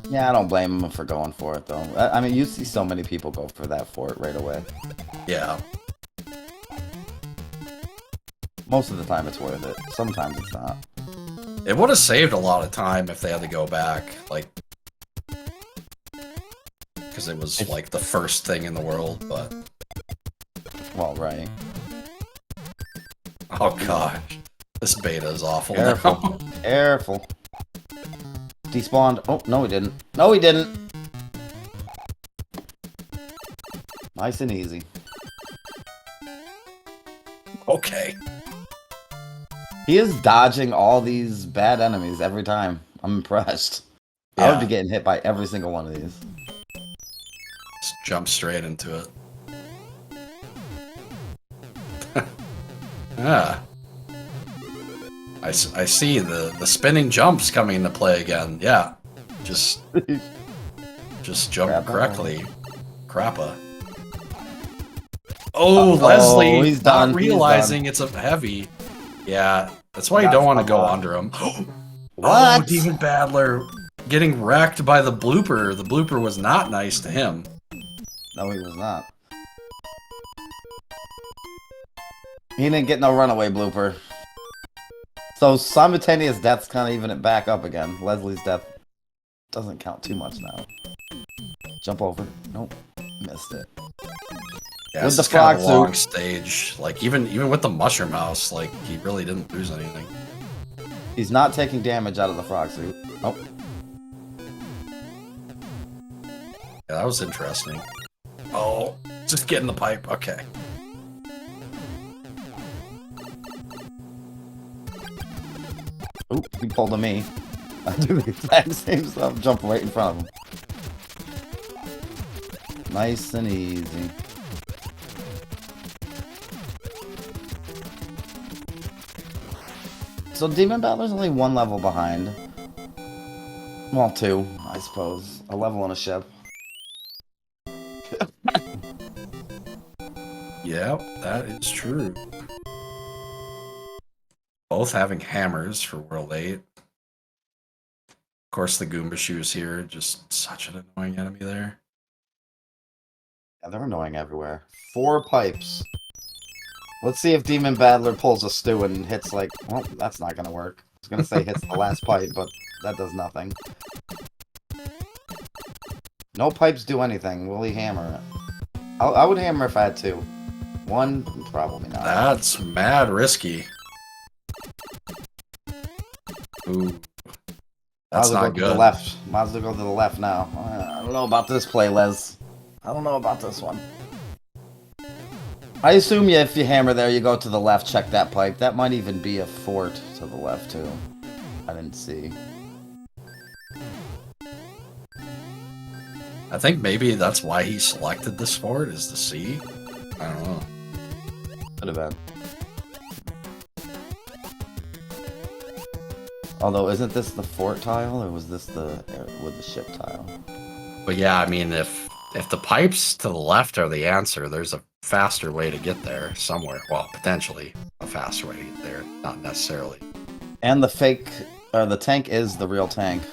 Speaker 2: Yeah, I don't blame him for going for it, though. I mean, you see so many people go for that fort right away.
Speaker 1: Yeah.
Speaker 2: Most of the time it's worth it. Sometimes it's not.
Speaker 1: It would have saved a lot of time if they had to go back, like... Because it was, like, the first thing in the world, but...
Speaker 2: Well, right.
Speaker 1: Oh, gosh. This beta is awful
Speaker 2: Careful.
Speaker 1: now.
Speaker 2: Careful. Despawned. Oh, no he didn't. No he didn't! Nice and easy.
Speaker 1: Okay.
Speaker 2: He is dodging all these bad enemies every time. I'm impressed. I would
Speaker 1: Yeah.
Speaker 2: be getting hit by every single one of these.
Speaker 1: Just jump straight into it. Yeah. I see the spinning jumps coming into play again. Yeah. Just jump
Speaker 2: Crappa.
Speaker 1: correctly. Crappa. Oh, Leslie,
Speaker 2: he's
Speaker 1: not
Speaker 2: done, he's
Speaker 1: realizing it's a heavy. Yeah, that's why you
Speaker 2: That's
Speaker 1: don't want to go
Speaker 2: not-
Speaker 1: under him. Oh,
Speaker 2: What?
Speaker 1: DemonBattler getting wrecked by the blooper. The blooper was not nice to him.
Speaker 2: No, he was not. He didn't get no runaway blooper. So simultaneous deaths kind of even it back up again. Leslie's death doesn't count too much now. Jump over. Nope. Missed it.
Speaker 1: Yeah,
Speaker 2: With
Speaker 1: it's
Speaker 2: the
Speaker 1: kind of a
Speaker 2: frog
Speaker 1: long stage. Like even with the mushroom house, like he really didn't lose anything.
Speaker 2: He's not taking damage out of the frog suit. Oh.
Speaker 1: Yeah, that was interesting. Oh, just get in the pipe. Okay.
Speaker 2: Oop, he pulled a me. I do the exact same stuff. Jump right in front of him. Nice and easy. So DemonBattler's only one level behind. Well, two, I suppose. A level on a ship.
Speaker 1: Yeah, that is true. Both having hammers for World 8. Of course, the Goomba shoes here, just such an annoying enemy there.
Speaker 2: Yeah, they're annoying everywhere. 4 pipes. Let's see if DemonBattler pulls a stew and hits like... Well, that's not gonna work. I was gonna say hits the last pipe, but that does nothing. No pipes do anything. Will he hammer it? I would hammer if I had 2. 1, probably not.
Speaker 1: That's mad risky. Ooh. That's
Speaker 2: Might as well
Speaker 1: not
Speaker 2: go to the
Speaker 1: good.
Speaker 2: left. Might as well go to the left now. I don't know about this play, Les. I don't know about this one. I assume if you hammer there, you go to the left, check that pipe. That might even be a fort to the left, too. I didn't see.
Speaker 1: I think maybe that's why he selected this fort is the sea. I don't know.
Speaker 2: Could have been. Although, isn't this the fort tile, or was this the with the ship tile?
Speaker 1: But yeah, I mean, if the pipes to the left are the answer, there's a faster way to get there somewhere. Well, potentially a faster way to get there, not necessarily.
Speaker 2: And the fake, the tank is the real tank.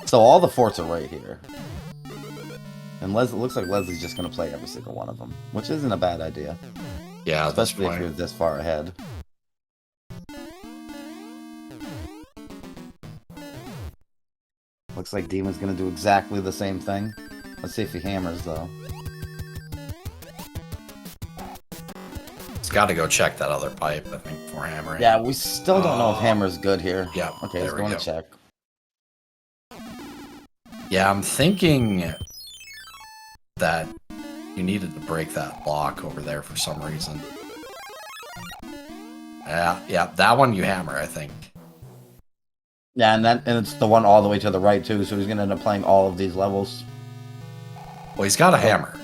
Speaker 2: So all the forts are right here. And it looks like Leslie's just going to play every single one of them, which isn't a bad idea.
Speaker 1: Yeah,
Speaker 2: especially if you're this far ahead. Looks like Demon's going to do exactly the same thing. Let's see if he hammers, though.
Speaker 1: He's got to go check that other pipe, I think, before hammering.
Speaker 2: Yeah, we still don't know if hammer's good here.
Speaker 1: Yeah.
Speaker 2: Okay, he's going to check.
Speaker 1: Yeah, I'm thinking that you needed to break that lock over there for some reason. Yeah, that one you hammer, I think.
Speaker 2: Yeah, and it's the one all the way to the right, too, so he's going to end up playing all of these levels.
Speaker 1: Well, he's got a hammer.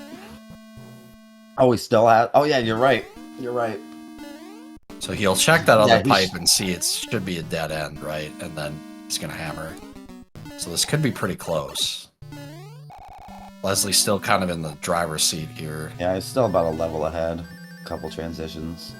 Speaker 2: Oh, he still has... Oh, yeah, you're right. You're right.
Speaker 1: So he'll check that other pipe and see it should be a dead end, right? And then he's going to hammer. So this could be pretty close. Leslie's still kind of in the driver's seat here.
Speaker 2: Yeah, he's still about a level ahead. A couple transitions.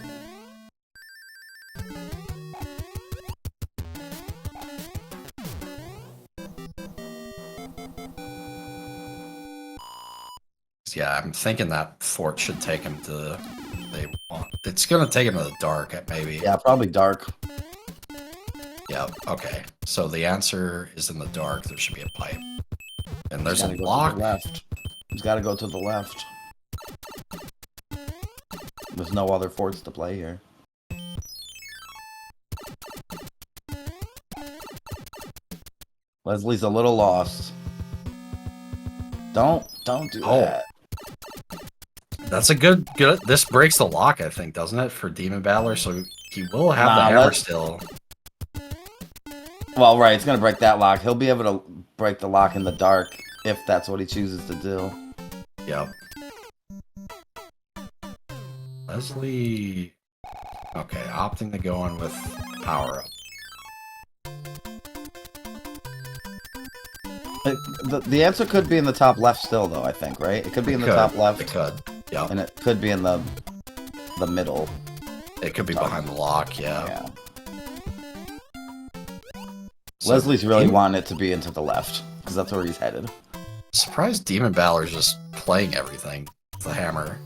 Speaker 1: Yeah, I'm thinking that fort should take him to... It's going to take him to the dark, maybe.
Speaker 2: Yeah, probably dark.
Speaker 1: Yeah, okay. So the answer is in the dark. There should be a pipe. And there's a lock.
Speaker 2: Left. He's got to go to the left. There's no other forts to play here. Leslie's a little lost. Don't do that.
Speaker 1: That's a good. This breaks the lock, I think, doesn't it, for DemonBattler? So he will have the hammer still.
Speaker 2: Well, right, it's gonna break that lock. He'll be able to break the lock in the dark if that's what he chooses to do.
Speaker 1: Yep. Leslie. Okay, opting to go in with power up.
Speaker 2: The answer could be in the top left still, though, I think, right? It could be in the top left.
Speaker 1: It could. Yeah.
Speaker 2: And it could be in the middle.
Speaker 1: It could be behind the lock, yeah.
Speaker 2: So Leslie's really wanting it to be into the left, because that's where he's headed.
Speaker 1: Surprised DemonBattler's just playing everything with the hammer.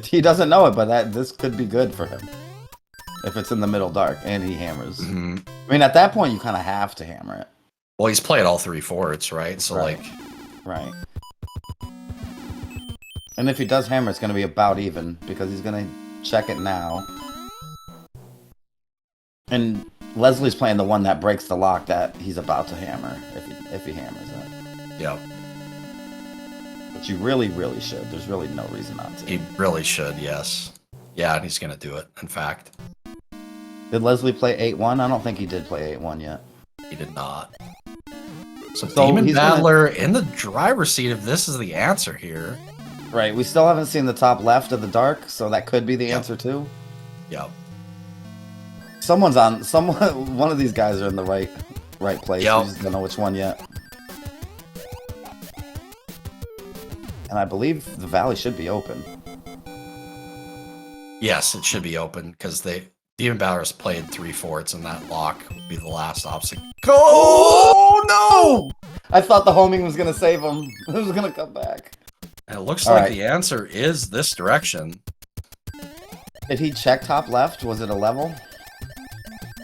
Speaker 2: He doesn't know it, but this could be good for him. If it's in the middle dark, and he hammers.
Speaker 1: Mm-hmm.
Speaker 2: I mean, at that point, you kind of have to hammer it.
Speaker 1: Well, he's played all three forts, right? So,
Speaker 2: Right. And if he does hammer, it's going to be about even, because he's going to check it now. And Leslie's playing the one that breaks the lock that he's about to hammer, if he hammers it.
Speaker 1: Yep.
Speaker 2: But you really, really should. There's really no reason not to.
Speaker 1: He really should, yes. Yeah, and he's going to do it, in fact.
Speaker 2: Did Leslie play 8-1? I don't think he did play 8-1 yet.
Speaker 1: He did not. So DemonBattler in the driver's seat if this is the answer here.
Speaker 2: Right, we still haven't seen the top left of the dark, so that could be the answer too.
Speaker 1: Yep.
Speaker 2: One of these guys are in the right place.
Speaker 1: Yep.
Speaker 2: We just don't know which one yet. And I believe the valley should be open.
Speaker 1: Yes, it should be open, because DemonBattler's played 3 forts, and that lock would be the last obstacle.
Speaker 2: Oh, no! I thought the homing was going to save him. It was going to come back.
Speaker 1: And it looks like the answer is this direction.
Speaker 2: Did he check top left? Was it a level?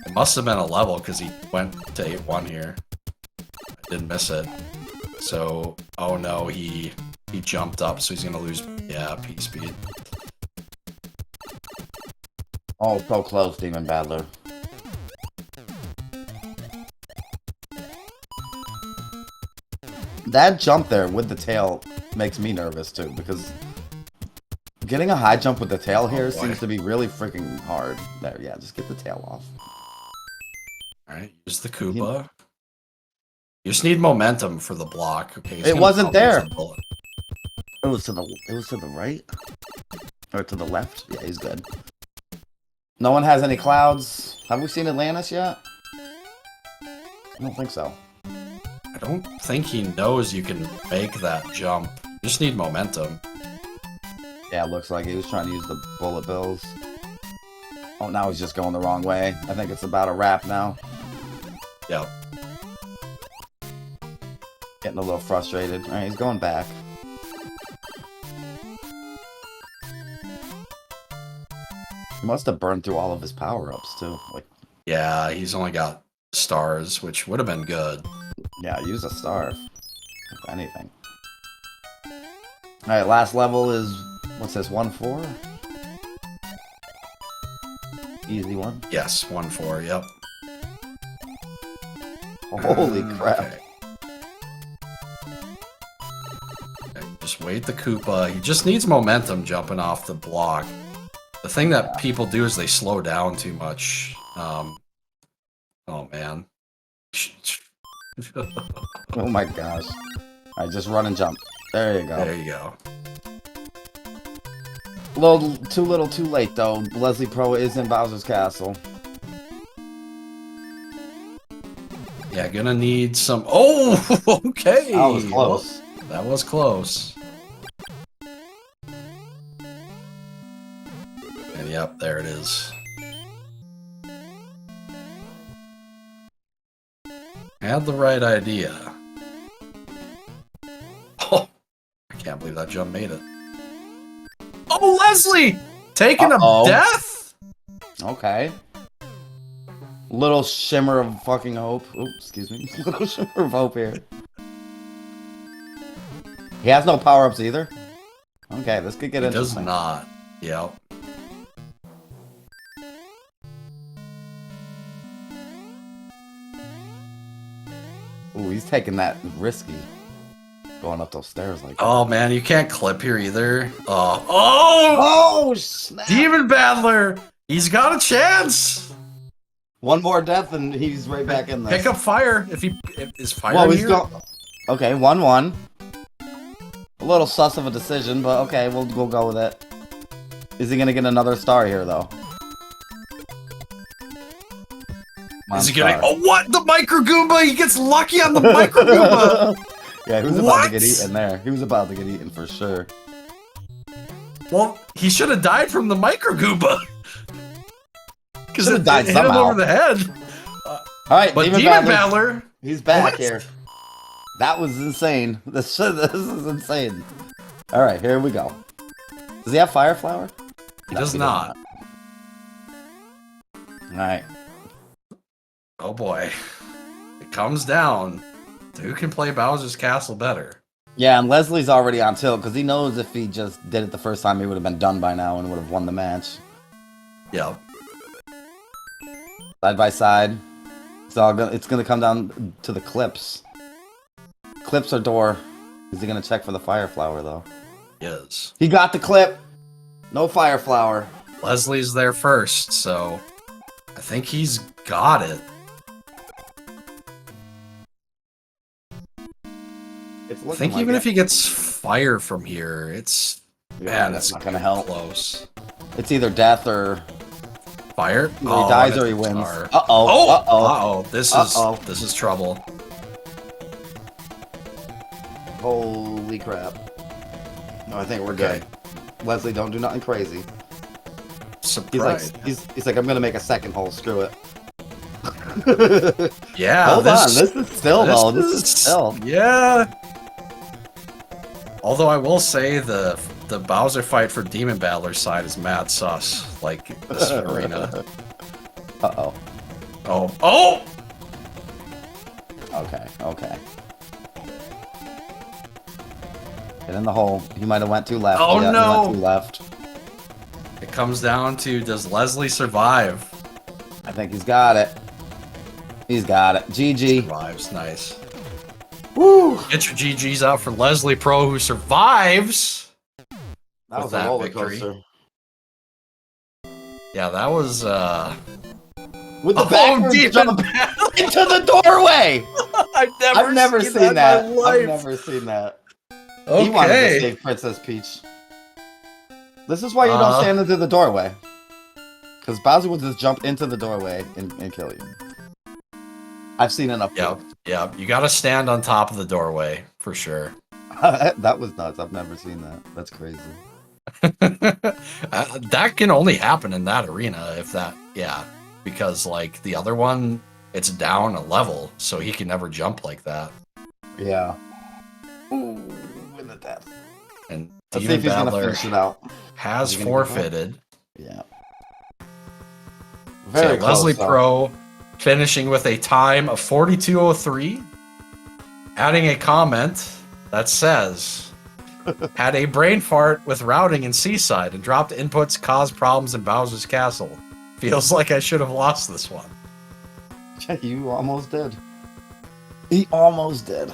Speaker 1: It must have been a level, because he went to 8-1 here. I didn't miss it. So, oh no, he jumped up, so he's going to lose, P speed.
Speaker 2: Oh, so close, DemonBattler. That jump there with the tail makes me nervous too, because getting a high jump with the tail here seems to be really freaking hard. There, yeah, just get the tail off.
Speaker 1: Alright, use the Koopa. You just need momentum for the block. Okay, he's
Speaker 2: It
Speaker 1: gonna
Speaker 2: wasn't
Speaker 1: pump
Speaker 2: there.
Speaker 1: with a bullet.
Speaker 2: It was to the right? Or to the left? Yeah, he's good. No one has any clouds. Have we seen Atlantis yet? I don't think so.
Speaker 1: I don't think he knows you can make that jump. You just need momentum.
Speaker 2: Yeah, it looks like he was trying to use the bullet bills. Oh, now he's just going the wrong way. I think it's about a wrap now.
Speaker 1: Yep.
Speaker 2: Getting a little frustrated. Alright, he's going back. He must have burned through all of his power-ups, too. Like,
Speaker 1: Yeah, he's only got stars, which would have been good.
Speaker 2: yeah, use a star. If anything. Alright, last level is... What's this, 1-4? Easy one.
Speaker 1: Yes, 1-4, yep.
Speaker 2: Holy crap.
Speaker 1: Okay. Okay, just wait the Koopa. He just needs momentum jumping off the block. The thing that people do is they slow down too much. Oh, man.
Speaker 2: Oh my gosh. Alright, just run and jump. There you go.
Speaker 1: There you go.
Speaker 2: Too little, too late, though. Leslie Pro is in Bowser's Castle.
Speaker 1: Yeah, gonna need some... Oh, okay!
Speaker 2: That was close.
Speaker 1: Well, that was close. And yep, there it is. Had the right idea. Oh, I can't believe that jump made it. Oh, Leslie! Taking a death?
Speaker 2: Okay. Little shimmer of fucking hope. Oops, excuse me. Little shimmer of hope here. He has no power-ups either? Okay, this could get
Speaker 1: He
Speaker 2: interesting.
Speaker 1: does not. Yep.
Speaker 2: Ooh, he's taking that risky. Going up those stairs like that.
Speaker 1: Oh, man, you can't clip here either. Oh!
Speaker 2: Oh, snap!
Speaker 1: DemonBattler! He's got a chance!
Speaker 2: One more death and he's right back in there.
Speaker 1: Pick up fire if is fire
Speaker 2: Whoa,
Speaker 1: in
Speaker 2: he's
Speaker 1: here?
Speaker 2: go. Okay, 1-1. A little sus of a decision, but okay, we'll go with it. Is he gonna get another star here though?
Speaker 1: Is he getting? Oh, what? The Micro Goomba! He gets lucky on the Micro Goomba!
Speaker 2: Yeah, he was about to get eaten there. He was about to get eaten for sure.
Speaker 1: Well, he should have died from the Micro Goomba. Because it
Speaker 2: died
Speaker 1: hit
Speaker 2: somehow.
Speaker 1: him over the head.
Speaker 2: Alright,
Speaker 1: But
Speaker 2: DemonBattler,
Speaker 1: DemonBattler,
Speaker 2: he's back
Speaker 1: what?
Speaker 2: here. That was insane. This is insane. Alright, here we go. Does he have Fire Flower?
Speaker 1: he
Speaker 2: No,
Speaker 1: does not.
Speaker 2: Alright.
Speaker 1: Oh boy, it comes down to who can play Bowser's Castle better.
Speaker 2: Yeah, and Leslie's already on tilt, because he knows if he just did it the first time, he would have been done by now and would have won the match.
Speaker 1: Yep.
Speaker 2: Side by side. It's gonna come down to the clips. Clips or door. Is he gonna check for the Fire Flower, though?
Speaker 1: Yes.
Speaker 2: He got the clip! No Fire Flower.
Speaker 1: Leslie's there first, so I think he's got it. I think even if he gets fire from here, it's man,
Speaker 2: that's
Speaker 1: it's
Speaker 2: not gonna help.
Speaker 1: close.
Speaker 2: It's either death
Speaker 1: Fire.
Speaker 2: he dies or he wins. Uh-oh.
Speaker 1: This is trouble.
Speaker 2: Holy crap. No, I think we're
Speaker 1: Okay.
Speaker 2: good. Leslie, don't do nothing crazy.
Speaker 1: Surprise.
Speaker 2: He's like, I'm gonna make a second hole, screw it.
Speaker 1: Yeah.
Speaker 2: Hold on, this is still though. This is still.
Speaker 1: Yeah. Although I will say the Bowser fight for DemonBattler's side is mad sus. Like this arena.
Speaker 2: Uh-oh.
Speaker 1: Oh!
Speaker 2: Okay. Get in the hole. He might have went too left.
Speaker 1: Oh,
Speaker 2: yeah,
Speaker 1: no.
Speaker 2: He went too left.
Speaker 1: It comes down to, does Leslie survive?
Speaker 2: I think he's got it. He's got it. GG.
Speaker 1: Survives, nice.
Speaker 2: Woo!
Speaker 1: Get your GGs out for Leslie Pro, who survives.
Speaker 2: That was
Speaker 1: with
Speaker 2: a
Speaker 1: that
Speaker 2: roller
Speaker 1: victory.
Speaker 2: coaster.
Speaker 1: Yeah, that was
Speaker 2: With the backwards jump
Speaker 1: DemonBattler.
Speaker 2: into the doorway! I've never seen that. I've never seen that.
Speaker 1: Okay.
Speaker 2: He wanted to save Princess Peach. This is why you don't stand into the doorway. Because Bowser will just jump into the doorway and kill you. I've seen enough.
Speaker 1: Yep. You got to stand on top of the doorway for sure.
Speaker 2: That was nuts. I've never seen that. That's crazy.
Speaker 1: That can only happen in that arena if that, because like the other one, it's down a level, so he can never jump like that.
Speaker 2: Yeah. Ooh, in the death.
Speaker 1: And
Speaker 2: let's see if he's gonna finish it out.
Speaker 1: Has forfeited.
Speaker 2: Yeah.
Speaker 1: Very close. Leslie Pro finishing with a time of 42:03, adding a comment that says, had a brain fart with routing in Seaside and dropped inputs, caused problems in Bowser's Castle. Feels like I should have lost this one.
Speaker 2: You almost did. He almost did.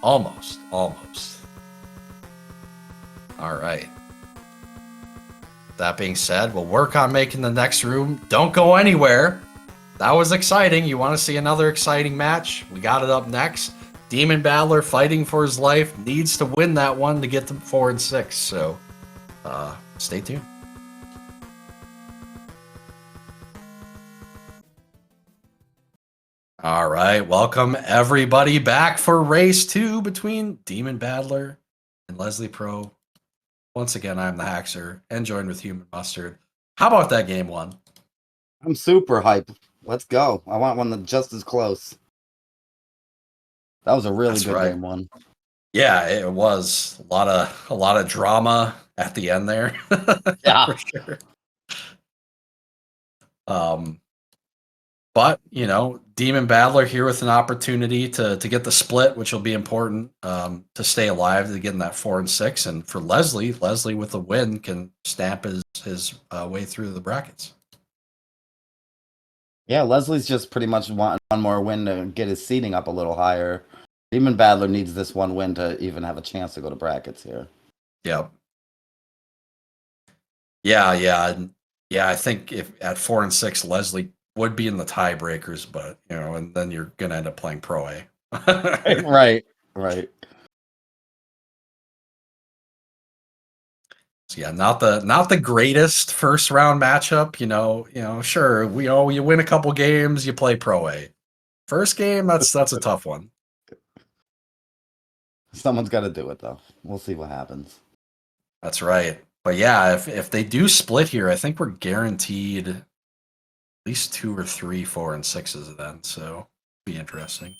Speaker 1: Almost. All right. That being said, we'll work on making the next room. Don't go anywhere. That was exciting. You want to see another exciting match? We got it up next. DemonBattler fighting for his life, needs to win that one to get to 4 and 6. So, stay tuned. All right, welcome everybody back for race 2 between DemonBattler and Leslie Pro. Once again, I'm the Haxer and joined with Human Mustard. How about that game 1?
Speaker 2: I'm super hyped. Let's go. I want one that's just as close. That was a really good game 1.
Speaker 1: Yeah, it was a lot of drama at the end there.
Speaker 2: Yeah,
Speaker 1: for sure. But you know, DemonBattler here with an opportunity to get the split, which will be important to stay alive to get in that 4 and 6. And for Leslie with a win can stamp his way through the brackets.
Speaker 2: Yeah, Leslie's just pretty much wanting one more win to get his seeding up a little higher. DemonBattler needs this one win to even have a chance to go to brackets here.
Speaker 1: Yep. Yeah. I think if at 4 and 6, Leslie would be in the tiebreakers, but you know, and then you're gonna end up playing Pro A.
Speaker 2: Right.
Speaker 1: So yeah, not the greatest first round matchup. You know, sure, you win a couple games, you play Pro A. First game, that's a tough one.
Speaker 2: Someone's got to do it though. We'll see what happens.
Speaker 1: That's right. But yeah, if they do split here, I think we're guaranteed at least 2 or 3 4 and 6s then. So be interesting.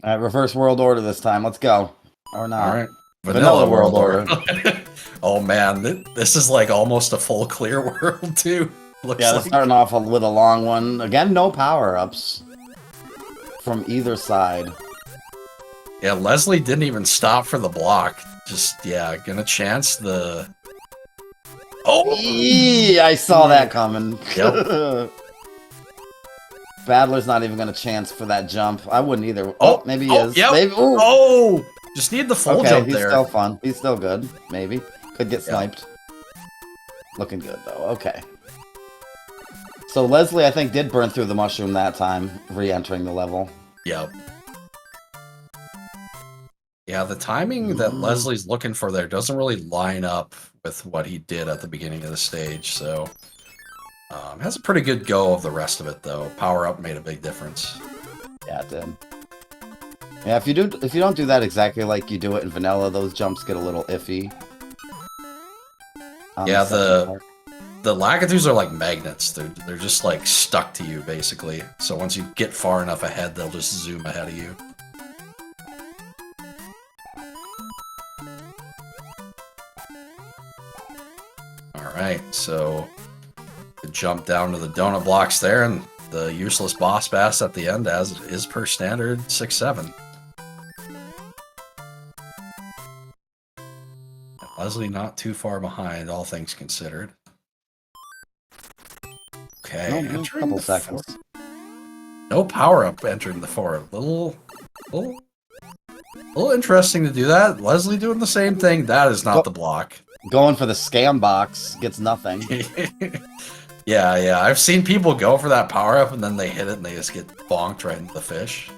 Speaker 2: All right, reverse world order this time. Let's go. Or not.
Speaker 1: All right.
Speaker 2: Vanilla world order.
Speaker 1: Oh man, this is like almost a full clear world too. Looks
Speaker 2: yeah,
Speaker 1: like.
Speaker 2: Starting off with a long one. Again, no power-ups from either side.
Speaker 1: Yeah, Leslie didn't even stop for the block. Just, gonna chance the... Oh!
Speaker 2: I saw that coming.
Speaker 1: Yep.
Speaker 2: Battler's not even gonna chance for that jump. I wouldn't either. Oh, maybe he is.
Speaker 1: Yep.
Speaker 2: Maybe.
Speaker 1: Oh! Just need the full jump there.
Speaker 2: He's still fun. He's still good. Maybe. Could get sniped. Looking good, though. Okay. So Leslie, I think, did burn through the mushroom that time, re-entering the level.
Speaker 1: Yep. Yeah, the timing that Leslie's looking for there doesn't really line up with what he did at the beginning of the stage, so... has a pretty good go of the rest of it, though. Power up made a big difference.
Speaker 2: Yeah, it did. Yeah, if you don't do that exactly like you do it in vanilla, those jumps get a little iffy.
Speaker 1: Yeah, the Lagatues are like magnets. They're just like stuck to you, basically. So once you get far enough ahead, they'll just zoom ahead of you. Alright, so the jump down to the donut blocks there, and the useless boss bass at the end, as is per standard, 6-7. Leslie not too far behind, all things considered. Okay,
Speaker 2: no, a couple seconds.
Speaker 1: No power up entering the 4. A little interesting to do that. Leslie doing the same thing. That is not the block.
Speaker 2: Going for the scam box gets nothing.
Speaker 1: Yeah, yeah. I've seen people go for that power up and then they hit it and they just get bonked right into the fish.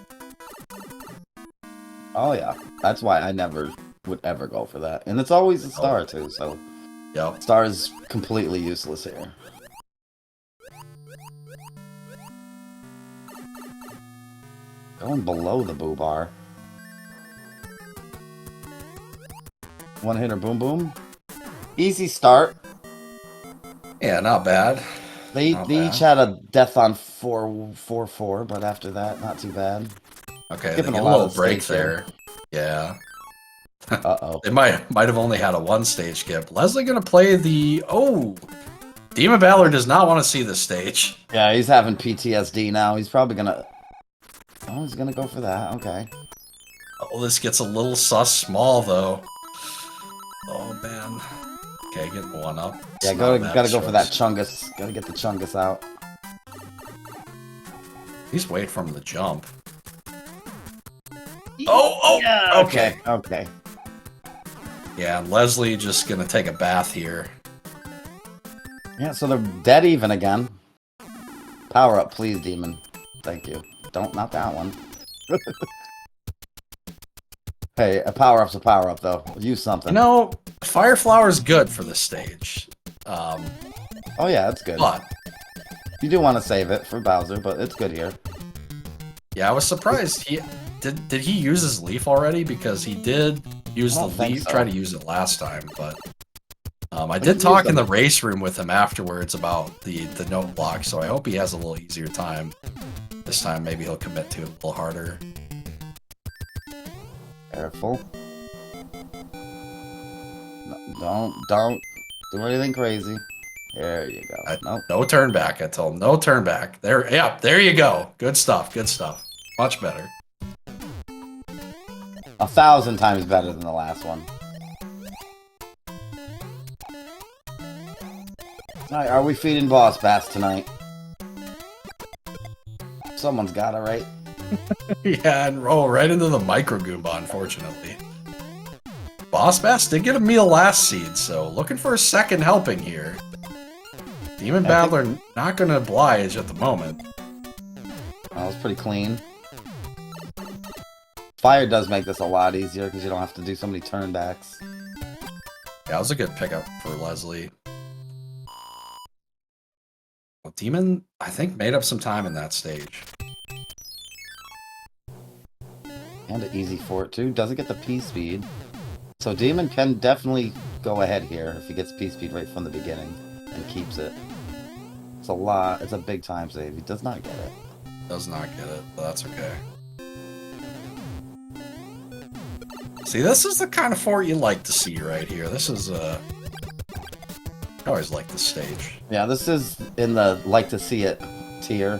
Speaker 2: Oh yeah, that's why I never would ever go for that. And it's always a star too, so
Speaker 1: Yep.
Speaker 2: star is completely useless here. Going below the boo bar. One hitter, boom boom. Easy start.
Speaker 1: Yeah, not bad.
Speaker 2: They
Speaker 1: Not
Speaker 2: each
Speaker 1: bad.
Speaker 2: had a death on 4-4, but after that, not too bad.
Speaker 1: Okay,
Speaker 2: Skipping
Speaker 1: they
Speaker 2: a
Speaker 1: get a
Speaker 2: lot
Speaker 1: little
Speaker 2: of
Speaker 1: break
Speaker 2: stage here.
Speaker 1: there. Yeah.
Speaker 2: Uh-oh.
Speaker 1: They might have only had a one stage skip. Leslie gonna play the DemonBattler does not want to see this stage.
Speaker 2: Yeah, he's having PTSD now. He's probably gonna... Oh, he's gonna go for that. Okay.
Speaker 1: Oh, this gets a little sus small though. Oh man. Okay, getting one up.
Speaker 2: Yeah,
Speaker 1: It's not
Speaker 2: gotta
Speaker 1: bad
Speaker 2: go for that
Speaker 1: choice.
Speaker 2: Chungus. Gotta get the Chungus out.
Speaker 1: He's wait for him to jump. Oh,
Speaker 2: Yeah,
Speaker 1: okay.
Speaker 2: okay.
Speaker 1: Yeah, and Leslie just gonna take a bath here.
Speaker 2: Yeah, so they're dead even again. Power up, please, Demon. Thank you. Not that one. Hey, a power up's a power up, though. Use something.
Speaker 1: You know, Fire Flower's good for this stage.
Speaker 2: Oh yeah, it's good.
Speaker 1: But
Speaker 2: You do want to save it for Bowser, but it's good here.
Speaker 1: yeah, I was surprised he did he use his leaf already, because he did use
Speaker 2: I
Speaker 1: the
Speaker 2: don't think
Speaker 1: leaf,
Speaker 2: so.
Speaker 1: try to use it last time, but I
Speaker 2: he
Speaker 1: did talk
Speaker 2: used
Speaker 1: in the
Speaker 2: them.
Speaker 1: race room with him afterwards about the note block, so I hope he has a little easier time. This time maybe he'll commit to it a little harder.
Speaker 2: Careful. No, don't do anything crazy. There you go. Nope.
Speaker 1: No turn back, I told him. No turn back. There, yeah, there you go. Good stuff, good stuff. Much better.
Speaker 2: 1,000 times better than the last one. Alright, are we feeding Boss Bass tonight? Someone's got it, right?
Speaker 1: Yeah, and roll right into the Micro Goomba, unfortunately. Boss Bass did get a meal last seed, so looking for a second helping here. DemonBattler not going to oblige at the moment.
Speaker 2: That was pretty clean. Fire does make this a lot easier because you don't have to do so many turnbacks.
Speaker 1: Yeah, that was a good pickup for Leslie. Well, Demon, I think, made up some time in that stage.
Speaker 2: And an easy for it too. Doesn't get the P-Speed. So Demon can definitely go ahead here if he gets P-Speed right from the beginning and keeps it. It's a lot. It's a big time save. He does not get it.
Speaker 1: Does not get it, but that's okay. See, this is the kind of fort you like to see right here. This is, I always like this stage.
Speaker 2: Yeah, this is in the like to see it tier.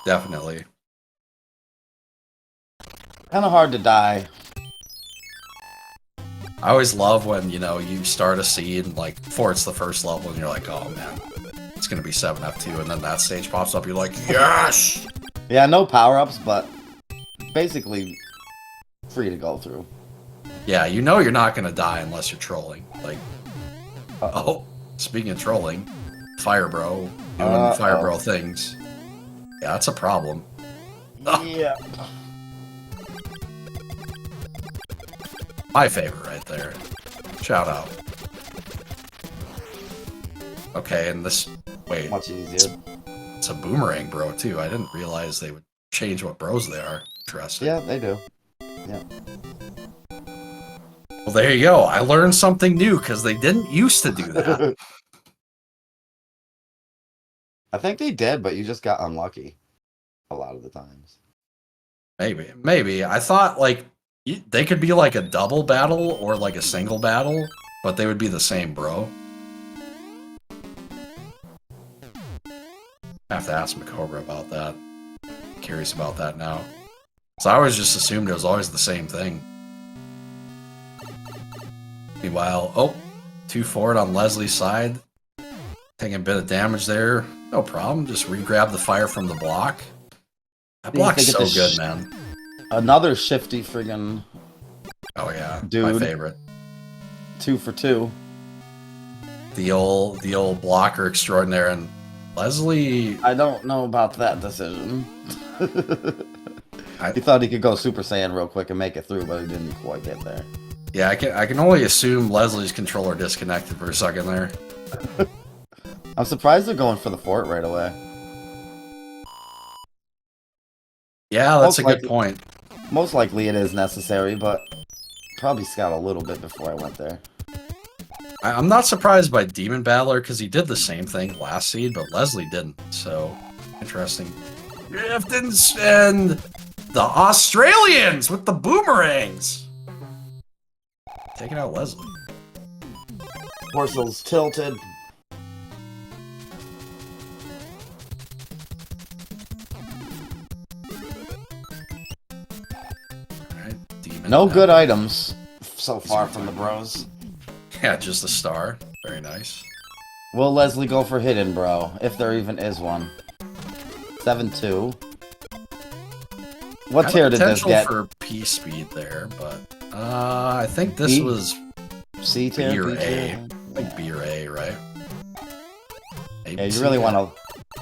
Speaker 1: Definitely.
Speaker 2: Kind of hard to die.
Speaker 1: I always love when, you know, you start a seed and, like, before it's the first level and you're like, oh man, it's gonna be 7F2, and then that stage pops up, you're like, yes!
Speaker 2: Yeah, no power-ups, but basically free to go through.
Speaker 1: Yeah, you know you're not gonna die unless you're trolling. Like,
Speaker 2: Uh-oh.
Speaker 1: oh, speaking of trolling, Fire Bro doing Fire Bro things. Yeah, that's a problem.
Speaker 2: Yeah.
Speaker 1: My favorite right there. Shout out. Okay, and this... Wait.
Speaker 2: Much easier.
Speaker 1: It's a boomerang bro, too. I didn't realize they would change what bros they are. Interesting.
Speaker 2: Yeah, they do. Yeah.
Speaker 1: Well, there you go. I learned something new, because they didn't used to do that.
Speaker 2: I think they did, but you just got unlucky a lot of the times.
Speaker 1: Maybe. Maybe. I thought, like, they could be like a double battle or like a single battle, but they would be the same, bro. I have to ask Macobra about that. I'm curious about that now. So I always just assumed it was always the same thing. Meanwhile, oh, 2 forward on Leslie's side. Taking a bit of damage there. No problem. Just re-grab the fire from the block. That block's so good, man.
Speaker 2: Another shifty friggin'
Speaker 1: Oh yeah,
Speaker 2: dude.
Speaker 1: my favorite.
Speaker 2: 2 for 2.
Speaker 1: The old blocker extraordinaire, and Leslie,
Speaker 2: I don't know about that decision.
Speaker 1: I-
Speaker 2: He thought he could go Super Saiyan real quick and make it through, but he didn't quite get there.
Speaker 1: yeah, I can only assume Leslie's controller disconnected for a second there.
Speaker 2: I'm surprised they're going for the fort right away.
Speaker 1: Yeah, that's a good point.
Speaker 2: Most likely it is necessary, but probably scout a little bit before I went there.
Speaker 1: I'm not surprised by DemonBattler because he did the same thing last seed, but Leslie didn't. So interesting. Griftins and the Australians with the boomerangs taking out Leslie.
Speaker 2: Horsel's tilted.
Speaker 1: Alright, Demon.
Speaker 2: No good items so far from the bros.
Speaker 1: Yeah, just a star. Very nice.
Speaker 2: Will Leslie go for hidden, bro? If there even is one. 7-2. What tier did this get?
Speaker 1: For P speed there, but I think this
Speaker 2: B?
Speaker 1: was
Speaker 2: C tier?
Speaker 1: B or
Speaker 2: B
Speaker 1: A.
Speaker 2: tier?
Speaker 1: Like B or A, right?
Speaker 2: Yeah, you really want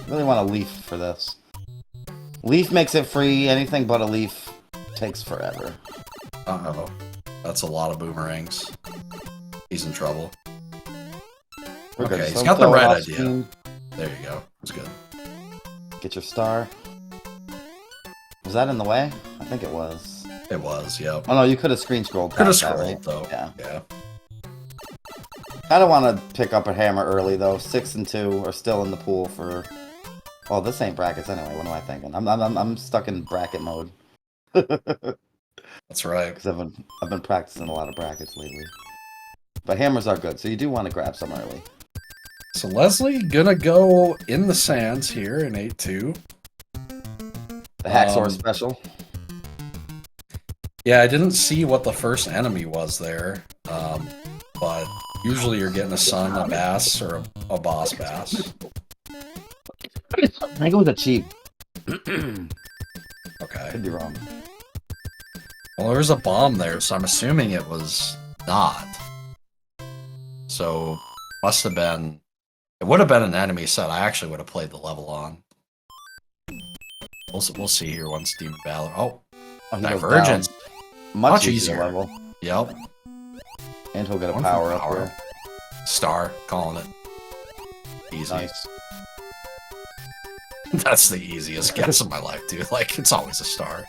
Speaker 2: a leaf for this. Leaf makes it free. Anything but a leaf takes forever.
Speaker 1: Uh-oh. That's a lot of boomerangs. He's in trouble.
Speaker 2: We're good.
Speaker 1: Okay, he's
Speaker 2: So
Speaker 1: got the
Speaker 2: going
Speaker 1: right
Speaker 2: off
Speaker 1: idea.
Speaker 2: screen.
Speaker 1: There you go. It's good.
Speaker 2: Get your star. Was that in the way? I think it was.
Speaker 1: It was, yep.
Speaker 2: Oh no, you could have screen scrolled.
Speaker 1: Could have
Speaker 2: past that,
Speaker 1: scrolled,
Speaker 2: right?
Speaker 1: though.
Speaker 2: Yeah.
Speaker 1: Yeah.
Speaker 2: I don't want to pick up a hammer early though. 6 and 2 are still in the pool for. Oh, this ain't brackets anyway. What am I thinking? I'm stuck in bracket mode.
Speaker 1: That's right.
Speaker 2: Because I've been practicing a lot of brackets lately. But hammers are good, so you do want to grab some early.
Speaker 1: So Leslie gonna go in the sands here in 8-2.
Speaker 2: The Hacksaw special.
Speaker 1: Yeah, I didn't see what the first enemy was there, but usually you're getting a sun, a bass, or a boss bass.
Speaker 2: I think it was a cheat.
Speaker 1: Okay.
Speaker 2: Could be wrong.
Speaker 1: Well, there was a bomb there, so I'm assuming it was not. So, must have been... It would have been an enemy set. I actually would have played the level on. We'll see here once DemonBattler... Oh,
Speaker 2: Oh, he goes
Speaker 1: Divergence.
Speaker 2: down. Much easier
Speaker 1: easier.
Speaker 2: level.
Speaker 1: Yep.
Speaker 2: And he'll get a
Speaker 1: Going for
Speaker 2: power up
Speaker 1: power.
Speaker 2: here.
Speaker 1: Star, calling it. Easy.
Speaker 2: Nice.
Speaker 1: That's the easiest guess of my life, dude. Like, it's always a star.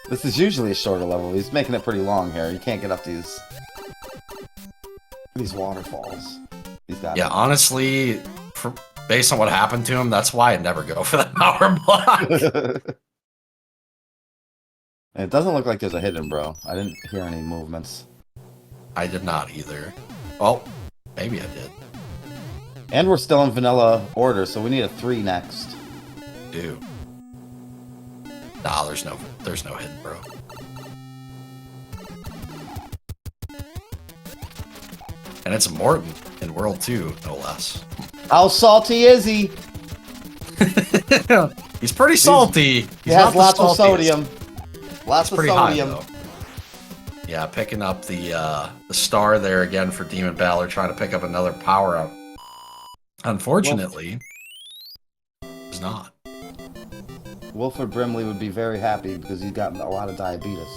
Speaker 2: This is usually a shorter level. He's making it pretty long here. You can't get up these waterfalls. He's got
Speaker 1: Yeah, honestly, based on what happened to him, that's why I never go for the power block.
Speaker 2: It doesn't look like there's a hidden, bro. I didn't hear any movements.
Speaker 1: I did not either. Oh, maybe I did.
Speaker 2: And we're still in vanilla order, so we need a 3 next.
Speaker 1: Do. Nah, there's no hidden, bro. And it's Morton in World 2, no less.
Speaker 2: How salty is he?
Speaker 1: He's pretty salty.
Speaker 2: He has lots of sodium. Lots of
Speaker 1: Pretty
Speaker 2: sodium.
Speaker 1: high, though. Yeah, picking up the star there again for DemonBattler, trying to pick up another power up. Unfortunately, it's not.
Speaker 2: Wilford Brimley would be very happy because he's got a lot of diabetes.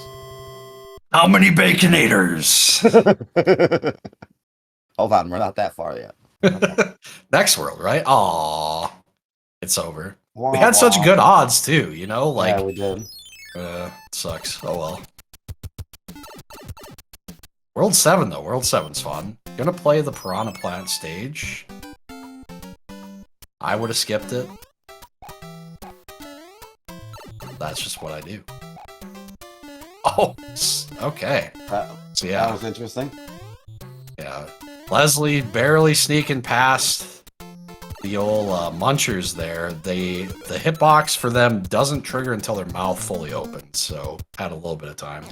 Speaker 1: How many Baconators?
Speaker 2: Hold on, we're not that far yet. Okay.
Speaker 1: Next world, right? Aw, it's over.
Speaker 2: Wah,
Speaker 1: We had such
Speaker 2: wah.
Speaker 1: good odds too, you know. Like,
Speaker 2: Yeah, we did.
Speaker 1: sucks. Oh well. World 7 though. World 7's fun. Gonna play the Piranha Plant stage. I would have skipped it. That's just what I do. Oh, okay. So
Speaker 2: That
Speaker 1: yeah,
Speaker 2: was interesting.
Speaker 1: yeah. Leslie barely sneaking past the old munchers there. The hitbox for them doesn't trigger until their mouth fully opens, so had a little bit of time.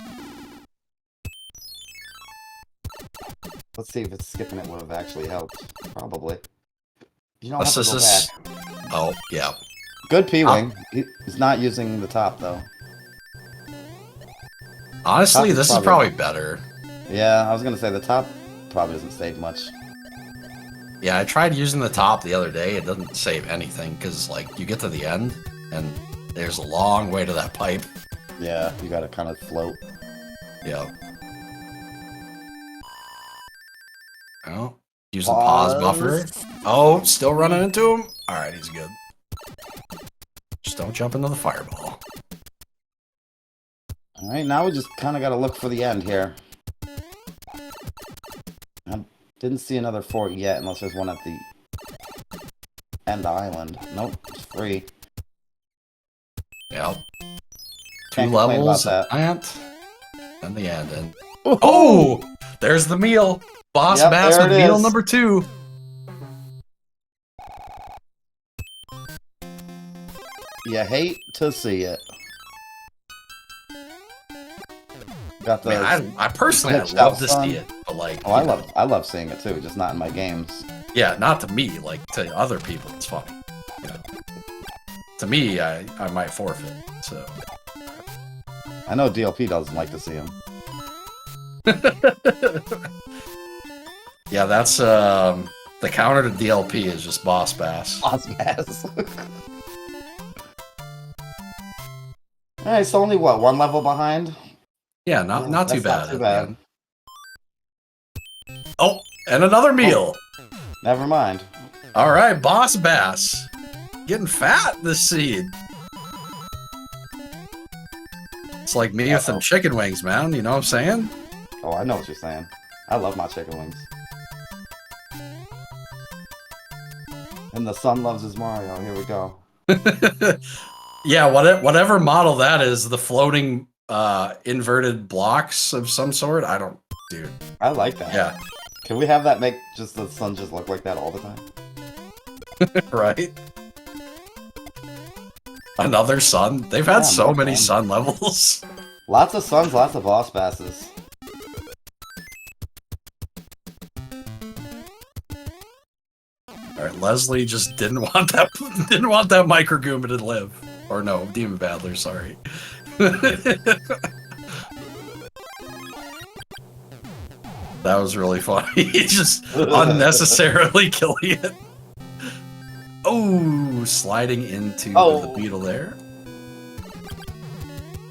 Speaker 2: Let's see if it's skipping it would have actually helped. Probably. You don't
Speaker 1: Let's
Speaker 2: have to go
Speaker 1: just-
Speaker 2: back.
Speaker 1: Oh, yeah.
Speaker 2: Good P-Wing. He's not using the top, though.
Speaker 1: Honestly,
Speaker 2: Top is
Speaker 1: this is
Speaker 2: probably-
Speaker 1: probably better.
Speaker 2: Yeah, I was going to say the top probably doesn't save much.
Speaker 1: Yeah, I tried using the top the other day. It doesn't save anything because, like, you get to the end and there's a long way to that pipe.
Speaker 2: Yeah, you gotta kind of float.
Speaker 1: Yeah. Oh, use the pause buffer. Oh, still running into him. All right, he's good. Just don't jump into the fireball.
Speaker 2: All right, now we just kind of gotta look for the end here. I didn't see another fort yet, unless there's one at the end island. Nope, it's free.
Speaker 1: Yep.
Speaker 2: Can't
Speaker 1: 2
Speaker 2: complain
Speaker 1: levels,
Speaker 2: about that.
Speaker 1: plant, and the end. And oh, there's the meal. Boss
Speaker 2: Yep,
Speaker 1: Bass
Speaker 2: there
Speaker 1: with
Speaker 2: it
Speaker 1: meal
Speaker 2: is.
Speaker 1: number 2.
Speaker 2: You hate to see it. Got the.
Speaker 1: I personally, I'd
Speaker 2: glitched
Speaker 1: love
Speaker 2: out
Speaker 1: to
Speaker 2: sun.
Speaker 1: see it, but like,
Speaker 2: Oh, I love seeing it too, just not in my games.
Speaker 1: yeah, not to me. Like to other people, it's funny. You know, to me, I might forfeit. So
Speaker 2: I know DLP doesn't like to see him.
Speaker 1: yeah, that's the counter to DLP is just Boss Bass.
Speaker 2: Boss Bass. Alright, so only what, 1 level behind?
Speaker 1: Yeah, not too bad.
Speaker 2: Not too bad.
Speaker 1: Oh, and another meal.
Speaker 2: Never mind.
Speaker 1: All right, Boss Bass. Getting fat this seed. It's like me with some chicken wings, man. You know what I'm saying?
Speaker 2: Oh, I know what you're saying. I love my chicken wings. And the son loves his Mario. Here we go.
Speaker 1: Yeah, whatever model that is, the floating inverted blocks of some sort. I don't, dude.
Speaker 2: I like that.
Speaker 1: Yeah.
Speaker 2: Can we have that make just the sun just look like that all the time?
Speaker 1: Right? Another sun? They've had so many sun levels.
Speaker 2: Lots of suns, lots of boss passes.
Speaker 1: Alright, Leslie just didn't want that Micro Goomba to live. Or no, DemonBattler, sorry. That was really funny. Just unnecessarily killing it. Oh, sliding into the beetle there.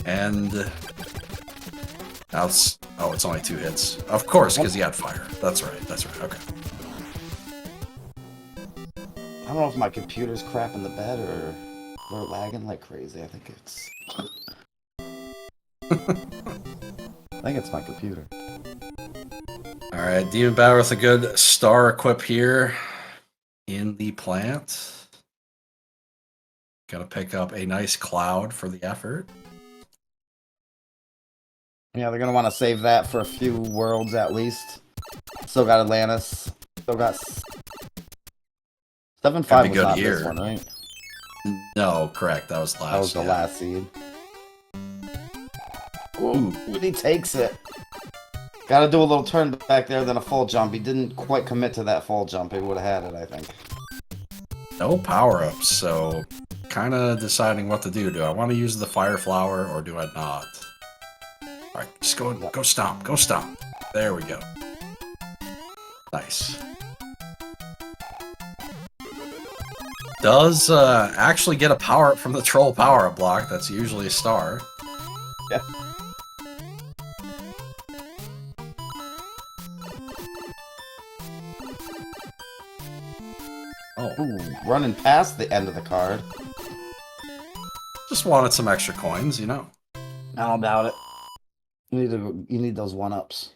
Speaker 1: And now it's only 2 hits. Of course, because he had fire. That's right. Okay.
Speaker 2: I don't know if my computer's crap in the bed or we're lagging like crazy. I think it's my computer.
Speaker 1: Alright, DemonBattler with a good star equip here in the plant. Gotta pick up a nice cloud for the effort.
Speaker 2: Yeah, they're gonna want to save that for a few worlds at least. Still got Atlantis. Still got 7-5 was not this one, right?
Speaker 1: No, correct. That was last.
Speaker 2: That was the last seed. Ooh, when he takes it. Gotta do a little turn back there, then a full jump. He didn't quite commit to that full jump. He would have had it, I think.
Speaker 1: No power-ups, so kind of deciding what to do. Do I want to use the fire flower or do I not? Alright, just go stomp. Go stomp. There we go. Nice. Does actually get a power-up from the troll power-up block. That's usually a star.
Speaker 2: Yeah.
Speaker 1: Oh.
Speaker 2: Ooh, running past the end of the card.
Speaker 1: Just wanted some extra coins, you know.
Speaker 2: I don't doubt it. You need those 1-ups.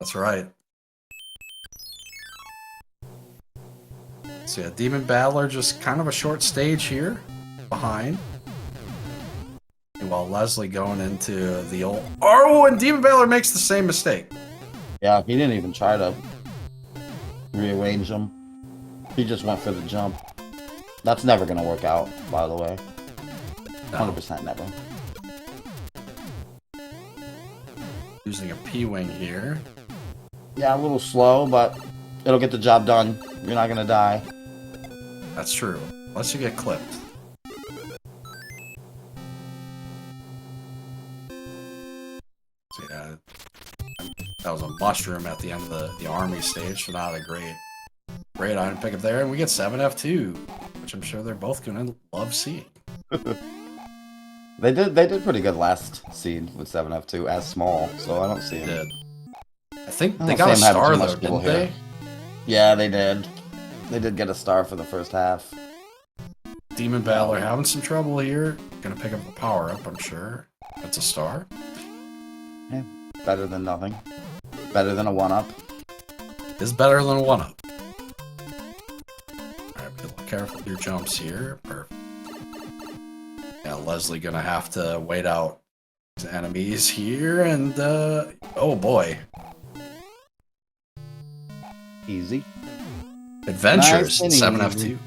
Speaker 1: That's right. So yeah, DemonBattler just kind of a short stage here, behind. And while Leslie going into the old... Oh, and DemonBattler makes the same mistake.
Speaker 2: Yeah, he didn't even try to rearrange them. He just went for the jump. That's never going to work out, by the way. 100% never.
Speaker 1: Using a P-Wing here.
Speaker 2: Yeah, a little slow, but it'll get the job done. You're not going to die.
Speaker 1: That's true. Unless you get clipped. So yeah, that was a mushroom at the end of the army stage, so not a great Great item pickup there, and we get 7F2, which I'm sure they're both gonna love seeing.
Speaker 2: They did pretty good last seed with 7F2 as small, so I don't see
Speaker 1: They
Speaker 2: him.
Speaker 1: did. I think
Speaker 2: I
Speaker 1: they
Speaker 2: don't
Speaker 1: got a
Speaker 2: see 'em having
Speaker 1: star
Speaker 2: too much
Speaker 1: though,
Speaker 2: trouble
Speaker 1: didn't they?
Speaker 2: here. Yeah, they did. They did get a star for the first half.
Speaker 1: DemonBattler having some trouble here. Gonna pick up the power up, I'm sure. That's a star.
Speaker 2: Yeah, better than nothing. Better than a 1-up.
Speaker 1: Is better than a 1-up. Alright, be a little careful with your jumps here. Perfect. Yeah, Leslie gonna have to wait out his enemies here, and oh boy.
Speaker 2: Easy.
Speaker 1: Adventures,
Speaker 2: Nice and
Speaker 1: 7F2.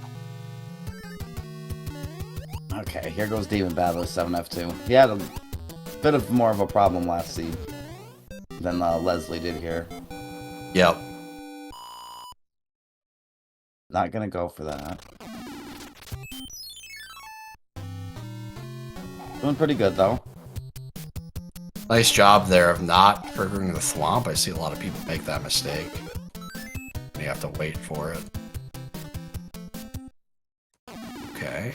Speaker 2: Okay, here goes DemonBattler 7F2. He had a bit of more of a problem last seed than Leslie did here.
Speaker 1: Yep.
Speaker 2: Not gonna go for that. Doing pretty good though.
Speaker 1: Nice job there of not triggering the thwomp. I see a lot of people make that mistake. And you have to wait for it. Okay.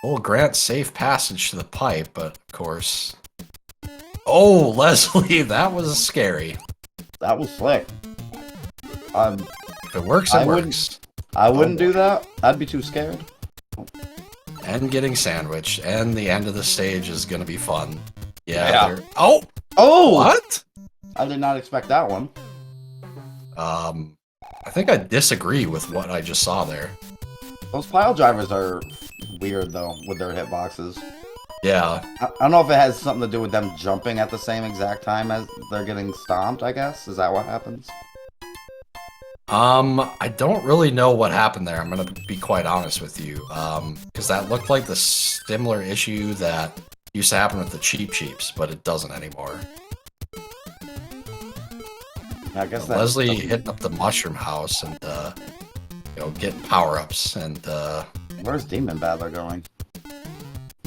Speaker 1: We'll grant safe passage to the pipe, but of course... Oh, Leslie, that was scary.
Speaker 2: That was slick.
Speaker 1: If it works, it works.
Speaker 2: I wouldn't do that. I'd be too scared.
Speaker 1: And getting sandwiched, and the end of the stage is gonna be fun.
Speaker 2: Yeah.
Speaker 1: Oh!
Speaker 2: Oh!
Speaker 1: What?
Speaker 2: I did not expect that one.
Speaker 1: I think I disagree with what I just saw there.
Speaker 2: Those pile drivers are weird, though, with their hitboxes.
Speaker 1: Yeah.
Speaker 2: I don't know if it has something to do with them jumping at the same exact time as they're getting stomped, I guess. Is that what happens?
Speaker 1: I don't really know what happened there. I'm gonna be quite honest with you. Because that looked like the similar issue that used to happen with the Cheeps, but it doesn't anymore.
Speaker 2: Yeah, I guess that
Speaker 1: Leslie
Speaker 2: doesn't-
Speaker 1: hitting up the mushroom house and you know, getting power-ups and
Speaker 2: Where's DemonBattler going?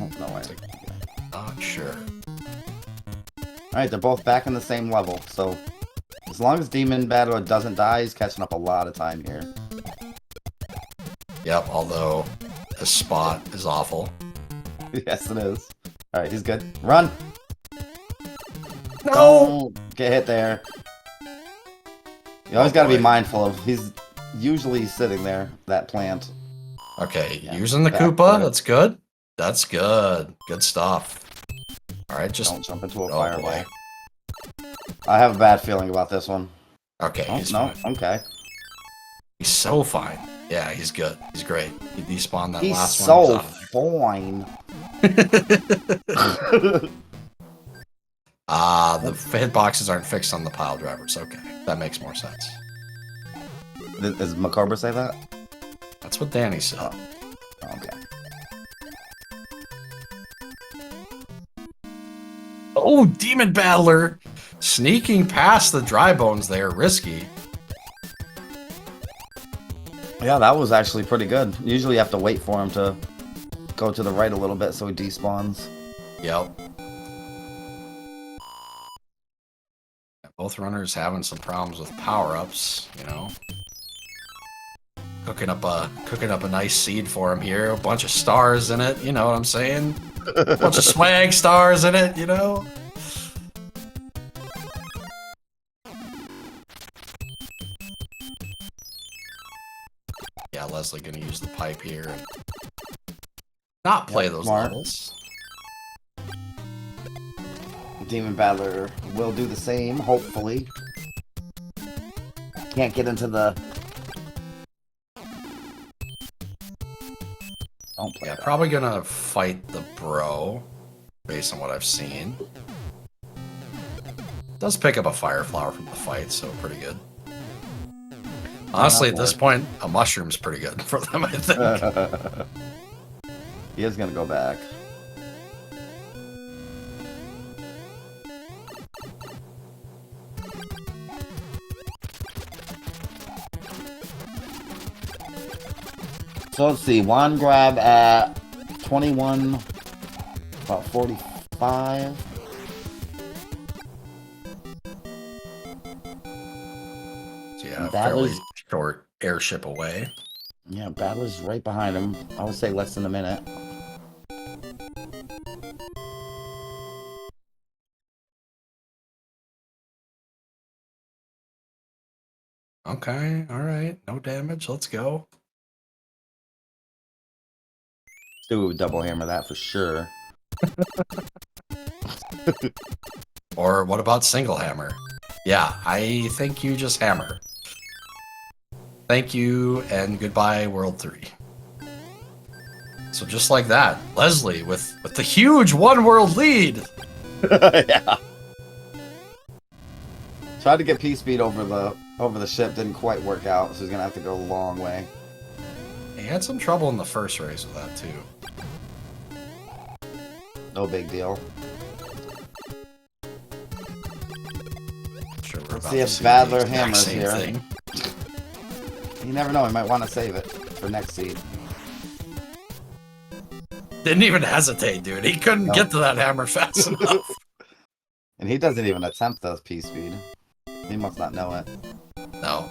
Speaker 2: Oh, no way.
Speaker 1: not sure.
Speaker 2: Alright, they're both back in the same level, so as long as DemonBattler doesn't die, he's catching up a lot of time here.
Speaker 1: Yep, although this spot is awful.
Speaker 2: Yes, it is. Alright, he's good. Run!
Speaker 1: No!
Speaker 2: Don't get hit there. You always gotta be
Speaker 1: boy.
Speaker 2: mindful of, he's usually sitting there, that plant.
Speaker 1: Okay,
Speaker 2: Yeah,
Speaker 1: using the
Speaker 2: back
Speaker 1: Koopa,
Speaker 2: to it.
Speaker 1: that's good. That's good. Good stuff. Alright, just...
Speaker 2: Don't jump into a
Speaker 1: Oh,
Speaker 2: fireball.
Speaker 1: boy.
Speaker 2: I have a bad feeling about this one.
Speaker 1: Okay,
Speaker 2: Oh,
Speaker 1: he's
Speaker 2: no,
Speaker 1: fine.
Speaker 2: okay.
Speaker 1: He's so fine. Yeah, he's good. He's great. He despawned that
Speaker 2: He's
Speaker 1: last
Speaker 2: so
Speaker 1: one.
Speaker 2: fine.
Speaker 1: The hitboxes aren't fixed on the pile drivers. Okay, that makes more sense.
Speaker 2: Does Macobra say that?
Speaker 1: That's what Danny said.
Speaker 2: Oh, okay.
Speaker 1: Oh, DemonBattler! Sneaking past the dry bones there, risky.
Speaker 2: Yeah, that was actually pretty good. Usually you have to wait for him to go to the right a little bit so he despawns.
Speaker 1: Yep. Both runners having some problems with power-ups, you know. Cooking up a nice seed for him here. A bunch of stars in it, you know what I'm saying? A bunch of swag stars in it, you know? Yeah, Leslie gonna use the pipe here and not play
Speaker 2: Yep,
Speaker 1: those
Speaker 2: smart.
Speaker 1: levels.
Speaker 2: DemonBattler will do the same, hopefully. Can't get into the... Don't play
Speaker 1: Yeah,
Speaker 2: that.
Speaker 1: probably gonna fight the bro, based on what I've seen. Does pick up a fire flower from the fight, so pretty good. Honestly, at this point, a mushroom's pretty good for them, I think.
Speaker 2: He is gonna go back. So let's see, one grab at 21, about 45.
Speaker 1: So yeah,
Speaker 2: That
Speaker 1: fairly
Speaker 2: was-
Speaker 1: short airship away.
Speaker 2: Yeah, Battler's right behind him. I would say less than a minute.
Speaker 1: Okay, all right. No damage. Let's go.
Speaker 2: Stu would double hammer that for sure.
Speaker 1: Or what about single hammer? Yeah, I think you just hammer. Thank you, and goodbye, World 3. So just like that, Leslie with the huge one-world lead.
Speaker 2: Yeah. Tried to get P-Speed over the ship, didn't quite work out, so he's gonna have to go a long way.
Speaker 1: He had some trouble in the first race with that too.
Speaker 2: No big deal.
Speaker 1: Sure, we're
Speaker 2: Let's
Speaker 1: about
Speaker 2: see
Speaker 1: to
Speaker 2: if
Speaker 1: see
Speaker 2: Battler
Speaker 1: the exact
Speaker 2: hammers
Speaker 1: same
Speaker 2: here.
Speaker 1: thing.
Speaker 2: You never know, he might want to save it for next seed.
Speaker 1: Didn't even hesitate, dude. He couldn't
Speaker 2: No.
Speaker 1: get to that hammer fast enough.
Speaker 2: And he doesn't even attempt the P-Speed. He must not know it.
Speaker 1: No.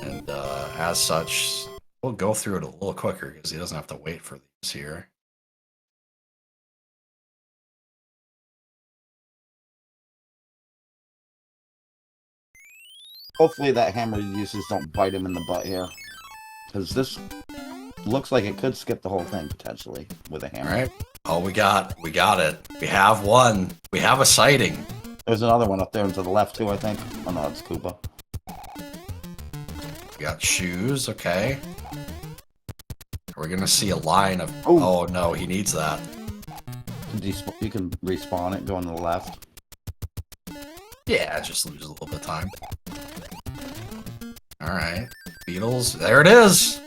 Speaker 1: And as such, we'll go through it a little quicker because he doesn't have to wait for these here.
Speaker 2: Hopefully that hammer uses don't bite him in the butt here. Because this looks like it could skip the whole thing, potentially, with a hammer.
Speaker 1: All right. Oh, we got it. We have one. We have a sighting.
Speaker 2: There's another one up there and to the left, too, I think. Oh, no, it's Koopa.
Speaker 1: We got shoes. Okay. We're going to see a line of...
Speaker 2: Ooh.
Speaker 1: Oh, no. He needs that.
Speaker 2: You can respawn it, go on the left.
Speaker 1: Yeah, just lose a little bit of time. All right. Beetles. There it is.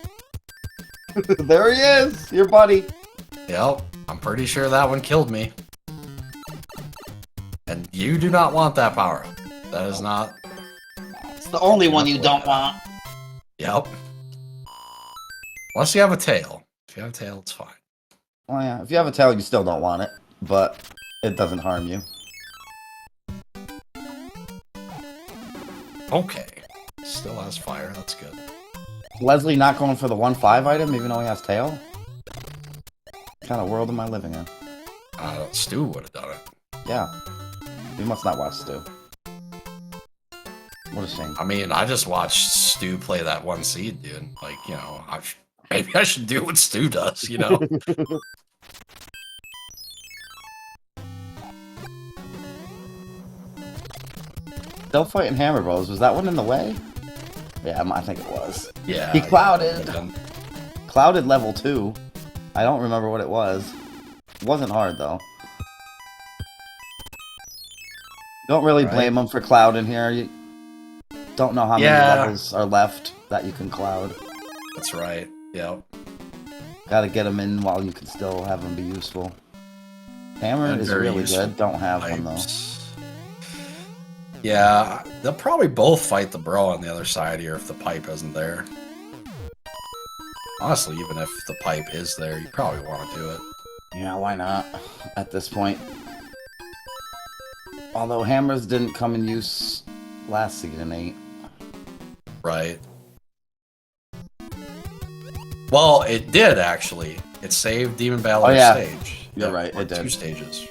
Speaker 2: There he is! Your buddy!
Speaker 1: Yep. I'm pretty sure that one killed me. And you do not want that power up. That is not...
Speaker 2: It's the only one you don't want.
Speaker 1: Yep. Unless you have a tail. If you have a tail, it's fine.
Speaker 2: Oh yeah, if you have a tail, you still don't want it. But it doesn't harm you.
Speaker 1: Okay. Still has fire. That's good.
Speaker 2: Leslie not going for the 1-5 item, even though he has tail? What kind of world am I living in?
Speaker 1: Stu would have done it.
Speaker 2: Yeah. You must not watch Stu. What a shame.
Speaker 1: I mean, I just watched Stu play that one seed, dude. Like, you know, maybe I should do what Stu does, you know?
Speaker 2: Still fighting Hammer Bros. Was that one in the way? Yeah, I think it was.
Speaker 1: Yeah.
Speaker 2: He clouded.
Speaker 1: Yeah.
Speaker 2: Clouded level 2. I don't remember what it was. It wasn't hard, though. Don't really blame him for clouding here. You don't know how many levels are left that you can cloud.
Speaker 1: That's right. Yep.
Speaker 2: Gotta get him in while you can still have him be useful. Hammer
Speaker 1: And
Speaker 2: is
Speaker 1: very
Speaker 2: really
Speaker 1: useful
Speaker 2: good. Don't have one, though.
Speaker 1: Pipes. Yeah, they'll probably both fight the bro on the other side here if the pipe isn't there. Honestly, even if the pipe is there, you probably want to do it.
Speaker 2: Yeah, why not? At this point. Although hammers didn't come in use last season 8.
Speaker 1: Right. Well, it did, actually. It saved DemonBattler's stage.
Speaker 2: You're
Speaker 1: Yep,
Speaker 2: right,
Speaker 1: or
Speaker 2: it did.
Speaker 1: 2 stages.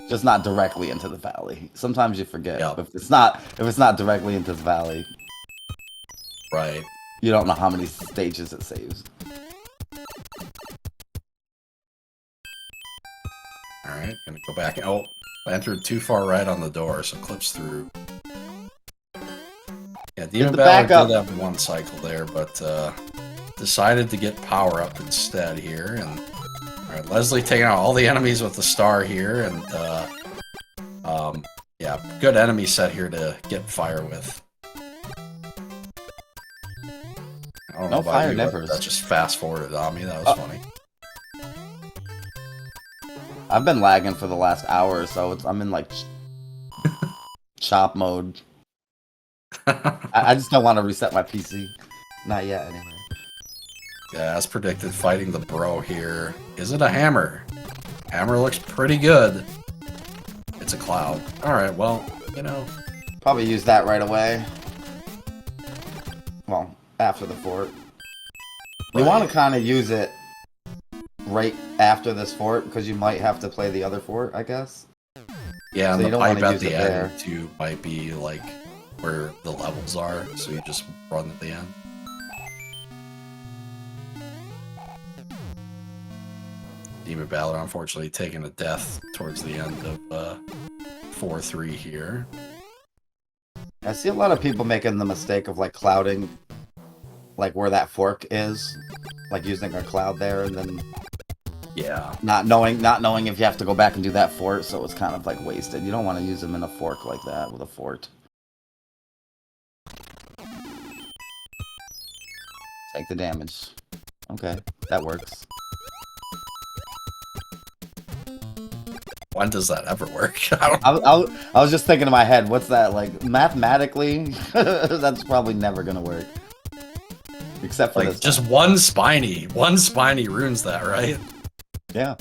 Speaker 2: Just not directly into the valley. Sometimes you forget.
Speaker 1: Yep.
Speaker 2: If it's not directly into the valley,
Speaker 1: Right.
Speaker 2: you don't know how many stages it saves.
Speaker 1: Alright, gonna go back. Oh, I entered too far right on the door, so clips through. Yeah, DemonBattler did have one cycle there, but decided to get power up instead here. And alright, Leslie taking out all the enemies with the star here, and yeah, good enemy set here to get fire with. I don't know about
Speaker 2: fire
Speaker 1: you, but
Speaker 2: nippers.
Speaker 1: that just fast forwarded on me. That was funny.
Speaker 2: I've been lagging for the last hour or so. I'm in like chop mode. I just don't want to reset my PC. Not yet, anyway.
Speaker 1: Yeah, as predicted, fighting the bro here. Is it a hammer? Hammer looks pretty good. It's a cloud. Alright, well, you know.
Speaker 2: Probably use that right away. Well, after the fort. We want to kind of use it right after this fort, because you might have to play the other fort, I guess.
Speaker 1: Yeah,
Speaker 2: So
Speaker 1: and
Speaker 2: you
Speaker 1: the
Speaker 2: don't
Speaker 1: pipe
Speaker 2: wanna
Speaker 1: at
Speaker 2: use
Speaker 1: the
Speaker 2: it
Speaker 1: end
Speaker 2: there.
Speaker 1: too might be like where the levels are, so you just run at the end. DemonBattler unfortunately taking a death towards the end of 4-3 here.
Speaker 2: I see a lot of people making the mistake of like clouding, like where that fork is, like using a cloud there, and then
Speaker 1: Yeah.
Speaker 2: not knowing if you have to go back and do that fort, so it's kind of like wasted. You don't want to use them in a fork like that with a fort. Take the damage. Okay, that works.
Speaker 1: When does that ever work? I don't
Speaker 2: I was just thinking in my head, what's that, like, mathematically? That's probably never gonna work. Except for
Speaker 1: like
Speaker 2: this
Speaker 1: just
Speaker 2: time.
Speaker 1: one spiny ruins that, right?
Speaker 2: Yeah.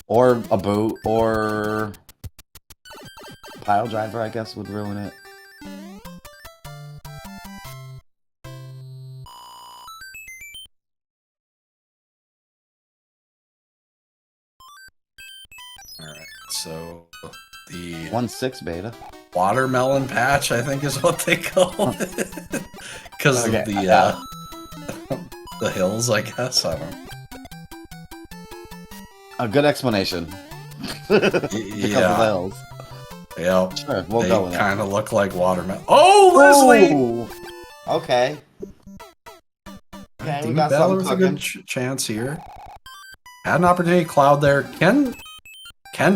Speaker 2: Or a boot, or pile driver, I guess, would ruin it.
Speaker 1: Alright, so the
Speaker 2: 1.6 beta.
Speaker 1: watermelon patch, I think is what they call it. Because
Speaker 2: Okay,
Speaker 1: of the the hills, I guess. I don't know.
Speaker 2: A good explanation. Because of the hills.
Speaker 1: Yeah.
Speaker 2: Sure, we'll
Speaker 1: They
Speaker 2: go with that.
Speaker 1: kind of look like watermelon. Oh, Leslie!
Speaker 2: Ooh! Okay. Okay, we got
Speaker 1: DemonBattler
Speaker 2: something
Speaker 1: with a
Speaker 2: cooking.
Speaker 1: good chance here. Had an opportunity to cloud there. Can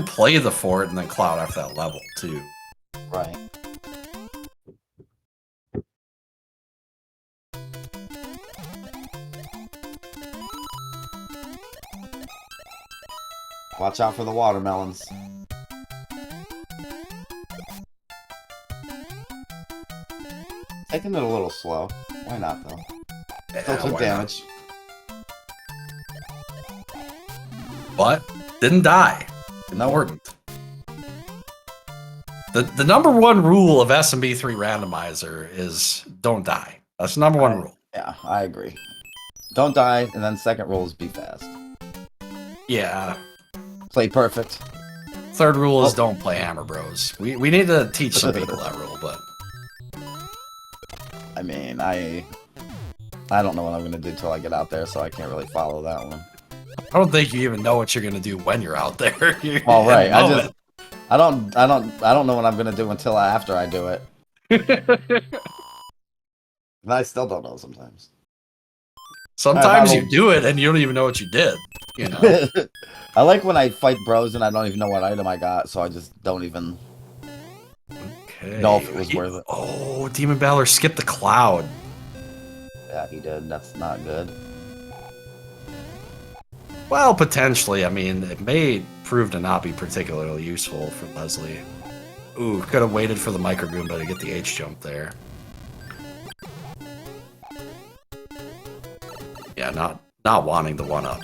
Speaker 1: play the fort and then cloud after that level too.
Speaker 2: Right. Watch out for the watermelons. Taking it a little slow. Why not, though? Still took
Speaker 1: why
Speaker 2: damage.
Speaker 1: not? But didn't die. Important. The number one rule of SMB3 Randomizer is don't die. That's the number one rule.
Speaker 2: Yeah, I agree. Don't die, and then second rule is be fast.
Speaker 1: Yeah.
Speaker 2: Play perfect.
Speaker 1: Third rule is don't play Hammer Bros. We need to teach some people that rule, but
Speaker 2: I mean, I don't know what I'm gonna do till I get out there, so I can't really follow that one.
Speaker 1: I don't think you even know what you're gonna do when you're out there.
Speaker 2: All right, I don't know what I'm gonna do until after I do it. And I still don't know sometimes.
Speaker 1: Sometimes you do it and you don't even know what you did. You know.
Speaker 2: I like when I fight bros and I don't even know what item I got, so I just don't even know if it was worth it.
Speaker 1: Oh, DemonBattler skipped the cloud.
Speaker 2: Yeah, he did. That's not good.
Speaker 1: Well, potentially. I mean, it may prove to not be particularly useful for Leslie. Ooh, could have waited for the micro Goomba to get the H jump there. Yeah, not wanting the one up.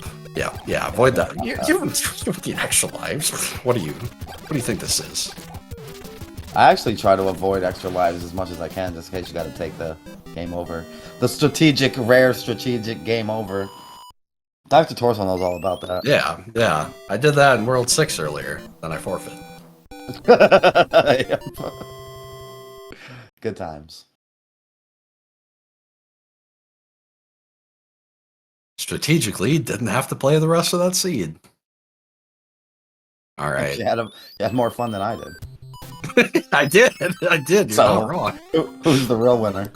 Speaker 1: Yeah, avoid that. You don't need extra lives. What do you think this is?
Speaker 2: I actually try to avoid extra lives as much as I can, just in case you got to take the game over. The rare strategic game over. Dive to Torso knows all about that.
Speaker 1: Yeah. I did that in World 6 earlier. Then I forfeit.
Speaker 2: Good times.
Speaker 1: Strategically, didn't have to play the rest of that seed. All right.
Speaker 2: You had more fun than I did.
Speaker 1: I did. You're not wrong.
Speaker 2: Who's the real winner?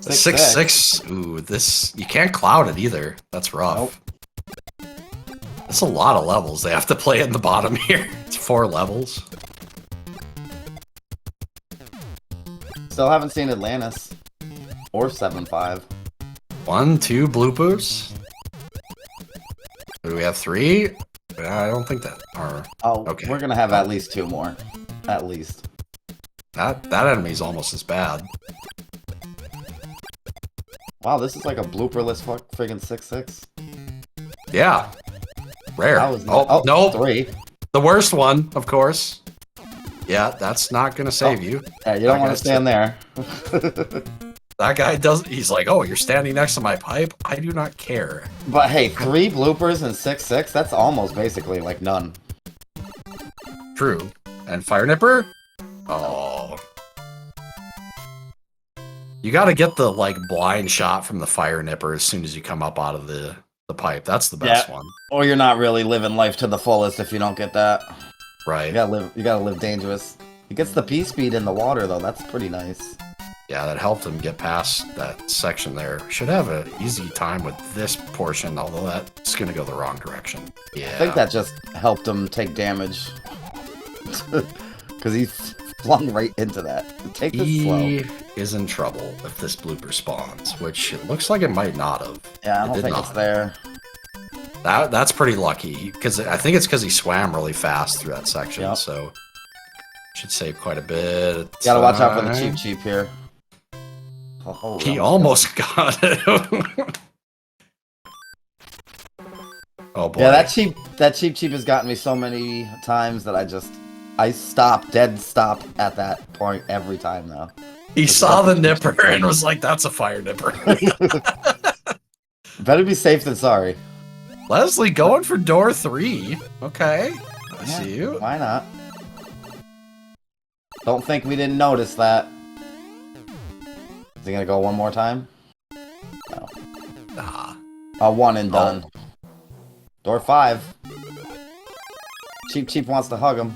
Speaker 1: 6-6. Ooh, this you can't cloud it either. That's rough.
Speaker 2: Nope.
Speaker 1: That's a lot of levels they have to play in the bottom here. It's 4 levels.
Speaker 2: Still haven't seen Atlantis or 7-5.
Speaker 1: 1, 2 bloopers. Do we have 3? I don't think that. Okay.
Speaker 2: We're gonna have at least 2 more. At least.
Speaker 1: That enemy's almost as bad.
Speaker 2: Wow, this is like a blooperless friggin' 6-6.
Speaker 1: Yeah. Rare.
Speaker 2: That was
Speaker 1: no.
Speaker 2: 3.
Speaker 1: The worst one, of course. Yeah, that's not gonna save you.
Speaker 2: Yeah, you don't want to stand there.
Speaker 1: That guy doesn't. He's like, oh, you're standing next to my pipe. I do not care.
Speaker 2: But hey, 3 bloopers and 6-6. That's almost basically like none.
Speaker 1: True. And Fire Nipper. Oh. You got to get the like blind shot from the Fire Nipper as soon as you come up out of the pipe. That's the best one.
Speaker 2: Or you're not really living life to the fullest if you don't get that.
Speaker 1: Right.
Speaker 2: You gotta live dangerous. He gets the P speed in the water though. That's pretty nice.
Speaker 1: Yeah, that helped him get past that section there. Should have an easy time with this portion, although that's going to go the wrong direction. Yeah.
Speaker 2: I think that just helped him take damage. Because he flung right into that. Take this slow.
Speaker 1: He is in trouble if this blooper spawns, which it looks like it might not have.
Speaker 2: Yeah, I don't think it's there.
Speaker 1: That's pretty lucky, because I think it's because he swam really fast through that section, so should save quite a bit.
Speaker 2: You gotta watch out for the cheap here. Oh,
Speaker 1: he almost got it. Oh boy.
Speaker 2: Yeah, that cheap has gotten me so many times that I dead stop at that point every time now.
Speaker 1: He saw the nipper and was like, that's a fire nipper.
Speaker 2: Better be safe than sorry.
Speaker 1: Leslie going for door 3. Okay. I see you.
Speaker 2: Why not? Don't think we didn't notice that. Is he gonna go one more time? No.
Speaker 1: Nah.
Speaker 2: A one and done. Door 5. Cheap wants to hug him.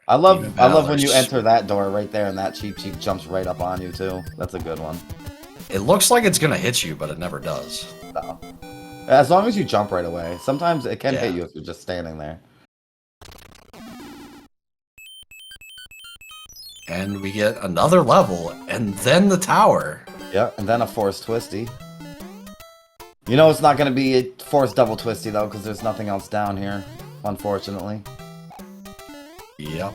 Speaker 2: I love when you enter that door right there and that cheap jumps right up on you too. That's a good one.
Speaker 1: It looks like it's gonna hit you, but it never does.
Speaker 2: No. As long as you jump right away. Sometimes it can hit you if you're just standing there.
Speaker 1: And we get another level, and then the tower.
Speaker 2: Yeah, and then a forced twisty. You know it's not going to be a forced double twisty, though, because there's nothing else down here, unfortunately.
Speaker 1: Yep.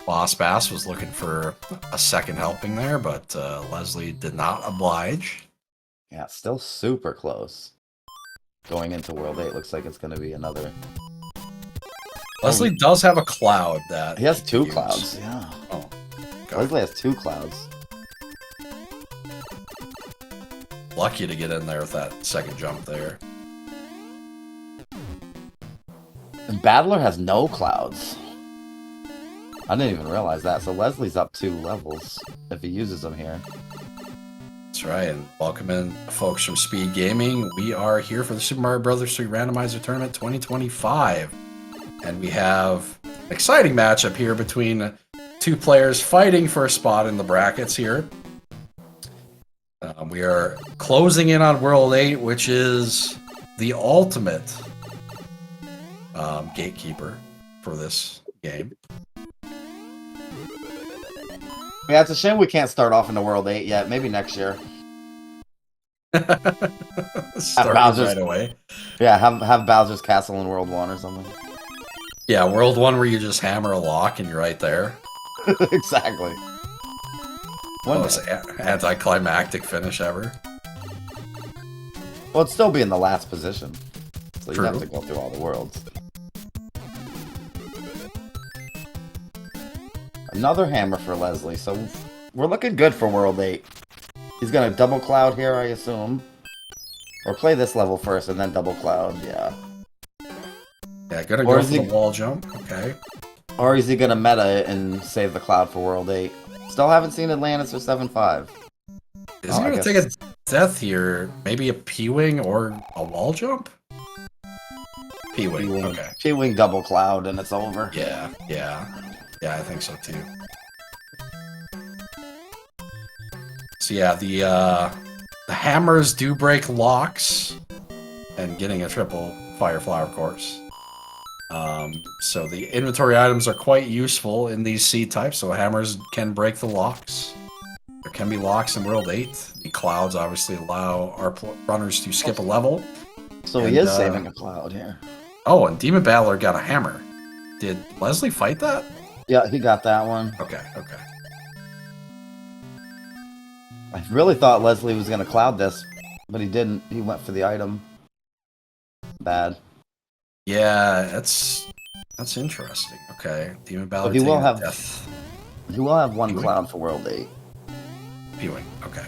Speaker 1: Boss Bass was looking for a second helping there, but Leslie did not oblige.
Speaker 2: Yeah, still super close. Going into World 8, looks like it's going to be another...
Speaker 1: Leslie does have a cloud that...
Speaker 2: He has 2 clouds, yeah.
Speaker 1: Oh.
Speaker 2: Leslie has 2 clouds.
Speaker 1: Lucky to get in there with that second jump there.
Speaker 2: And Battler has no clouds. I didn't even realize that, so Leslie's up 2 levels if he uses them here.
Speaker 1: That's right, and welcome in folks from SpeedGaming. We are here for the Super Mario Bros. 3 Randomizer Tournament 2025. And we have an exciting matchup here between 2 players fighting for a spot in the brackets here. We are closing in on World 8, which is the ultimate gatekeeper for this game.
Speaker 2: Yeah, it's a shame we can't start off in the World 8 yet. Maybe next year.
Speaker 1: Start right away.
Speaker 2: Yeah, have Bowser's Castle in World 1 or something.
Speaker 1: Yeah, World 1 where you just hammer a lock and you're right there.
Speaker 2: Exactly.
Speaker 1: Most anticlimactic finish ever.
Speaker 2: Well, it'd still be in the last position. So
Speaker 1: True.
Speaker 2: you'd have to go through all the worlds. Another hammer for Leslie, so we're looking good for World 8. He's gonna double cloud here, I assume. Or play this level first and then double cloud, yeah.
Speaker 1: Yeah, gonna go for the wall jump, okay.
Speaker 2: Or is he gonna meta and save the cloud for World 8? Still haven't seen Atlantis or 7-5.
Speaker 1: Is he gonna take a death here? Maybe a P-Wing or a wall jump? P-Wing, okay.
Speaker 2: P-Wing double cloud and it's over.
Speaker 1: Yeah, I think so too. So yeah, the hammers do break locks, and getting a triple fire flower course. So the inventory items are quite useful in these seed types, so hammers can break the locks. There can be locks in World 8. The clouds obviously allow our runners to skip a level.
Speaker 2: So he is saving a cloud here.
Speaker 1: Oh, and DemonBattler got a hammer. Did Leslie fight that?
Speaker 2: Yeah, he got that one.
Speaker 1: Okay.
Speaker 2: I really thought Leslie was going to cloud this. But he didn't. He went for the item. Bad.
Speaker 1: Yeah, that's interesting. Okay, Demon Battler.
Speaker 2: But he will have
Speaker 1: death.
Speaker 2: He will have one
Speaker 1: Pewing.
Speaker 2: cloud for World 8.
Speaker 1: Pewing. Okay.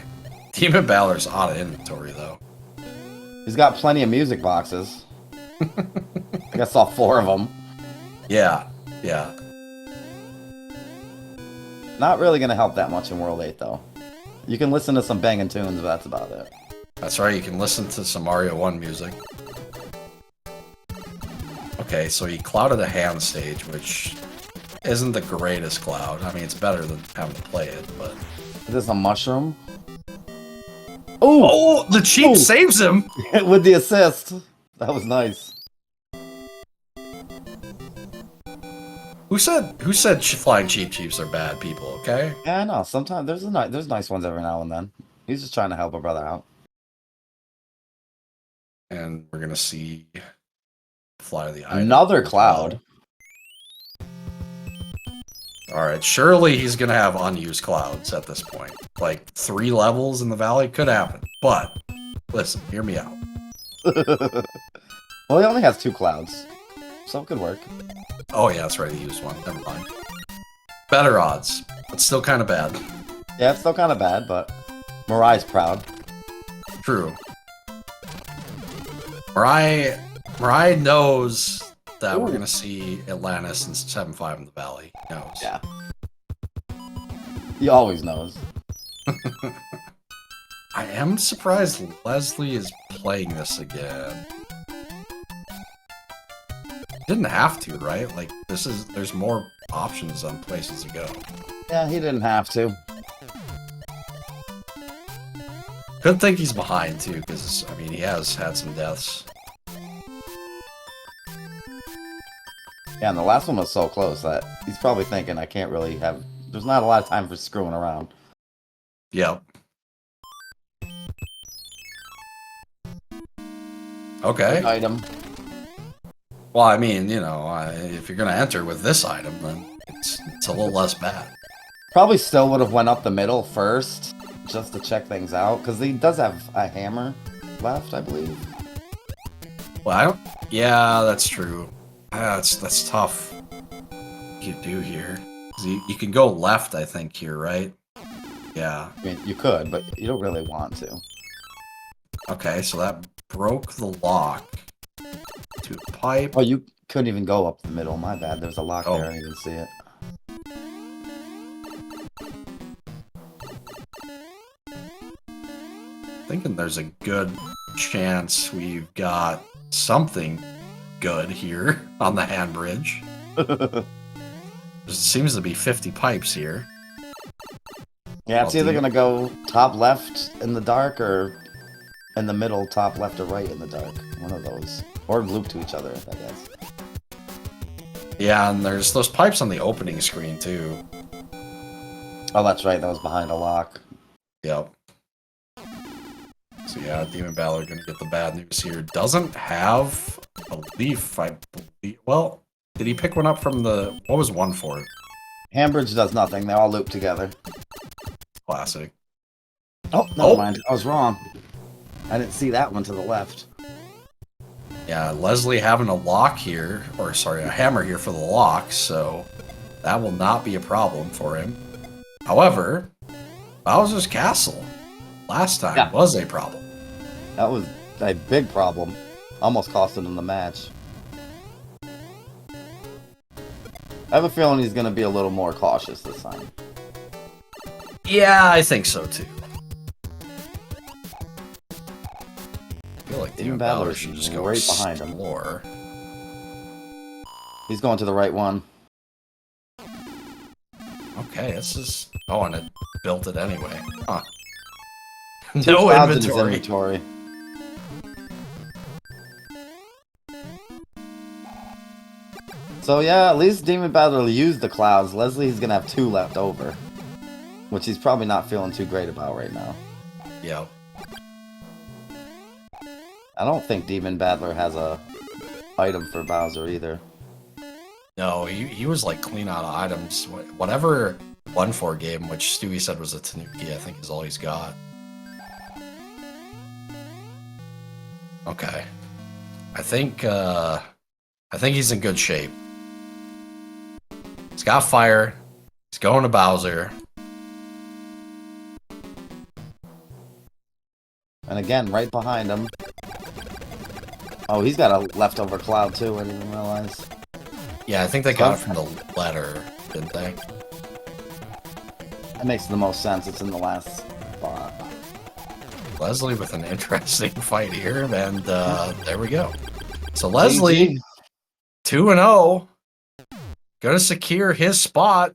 Speaker 1: Demon Battler's out of inventory though.
Speaker 2: He's got plenty of music boxes. I think I saw 4 of them.
Speaker 1: Yeah. Yeah.
Speaker 2: Not really going to help that much in World 8, though. You can listen to some banging tunes, but that's about it.
Speaker 1: That's right. You can listen to some Mario 1 music. Okay, so he clouded a hand stage, which isn't the greatest cloud. I mean, it's better than having to play it, but...
Speaker 2: Is this a mushroom?
Speaker 1: Oh, the cheat saves him!
Speaker 2: With the assist. That was nice.
Speaker 1: Who said flying cheeps are bad people, okay?
Speaker 2: Yeah, I know. Sometimes there's nice ones every now and then. He's just trying to help a brother out.
Speaker 1: And we're gonna see fly the item.
Speaker 2: Another cloud.
Speaker 1: Alright, surely he's gonna have unused clouds at this point. Like 3 levels in the valley could happen. But listen, hear me out.
Speaker 2: Well, he only has 2 clouds. So it could work.
Speaker 1: Oh yeah, that's right, he used one. Never mind. Better odds, but still kind of bad.
Speaker 2: Yeah, it's still kind of bad, but Mirai's proud.
Speaker 1: True. Mirai knows that we're gonna see Atlantis and 7-5 in the valley. He knows.
Speaker 2: Yeah. He always knows.
Speaker 1: I am surprised Leslie is playing this again. Didn't have to, right? Like there's more options on places to go.
Speaker 2: Yeah, he didn't have to.
Speaker 1: Good thing he's behind too, because I mean he has had some deaths.
Speaker 2: Yeah, and the last one was so close that he's probably thinking I can't really have. There's not a lot of time for screwing around.
Speaker 1: Yep. Okay.
Speaker 2: Good item.
Speaker 1: Well, I mean, you know, if you're gonna enter with this item, then it's a little less bad.
Speaker 2: Probably still would have went up the middle first, just to check things out, because he does have a hammer left, I believe.
Speaker 1: Well, I don't. Yeah, that's true. That's tough. What do you do here? You can go left, I think, here, right? Yeah.
Speaker 2: I mean, you could, but you don't really want to.
Speaker 1: Okay, so that broke the lock to a pipe.
Speaker 2: Oh, you couldn't even go up the middle. My bad. There's a lock
Speaker 1: Oh.
Speaker 2: there. I didn't even see it.
Speaker 1: Thinking there's a good chance we've got something good here on the hand bridge. There seems to be 50 pipes here.
Speaker 2: Yeah, it's either gonna go top left in the dark or in the middle, top left or right in the dark. One of those. Or loop to each other, I guess.
Speaker 1: Yeah, and there's those pipes on the opening screen too.
Speaker 2: Oh, that's right. That was behind a lock.
Speaker 1: Yep. So yeah, DemonBattler gonna get the bad news here. Doesn't have a leaf, I believe. Well, did he pick one up from the... What was one for?
Speaker 2: Handbridge does nothing. They all loop together.
Speaker 1: Classic.
Speaker 2: Oh, never mind. I was wrong. I didn't see that one to the left.
Speaker 1: Yeah, Leslie having a lock here, or sorry, a hammer here for the lock, so that will not be a problem for him. However, Bowser's Castle last time was a problem.
Speaker 2: That was a big problem. Almost costed him the match. I have a feeling he's going to be a little more cautious this time.
Speaker 1: Yeah, I think so too. I feel like DemonBattler should just go
Speaker 2: right behind him.
Speaker 1: Explore.
Speaker 2: He's going to the right one.
Speaker 1: Okay, this is... Oh, and it built it anyway. Huh.
Speaker 2: Two
Speaker 1: No
Speaker 2: clouds in his
Speaker 1: inventory.
Speaker 2: inventory. So yeah, at least DemonBattler used the clouds. Leslie's gonna have 2 left over, which he's probably not feeling too great about right now.
Speaker 1: Yep.
Speaker 2: I don't think DemonBattler has a item for Bowser either.
Speaker 1: No, he was like clean out of items. Whatever 1-4 game, which Stewie said was a Tanuki, I think is all he's got. Okay. I think he's in good shape. He's got fire. He's going to Bowser.
Speaker 2: And again, right behind him. Oh, he's got a leftover cloud too, I didn't even realize.
Speaker 1: Yeah, I think they got it from the letter, didn't they?
Speaker 2: That makes the most sense. It's in the last spot.
Speaker 1: Leslie with an interesting fight here, and there we go. So Leslie, 2-0, gonna secure his spot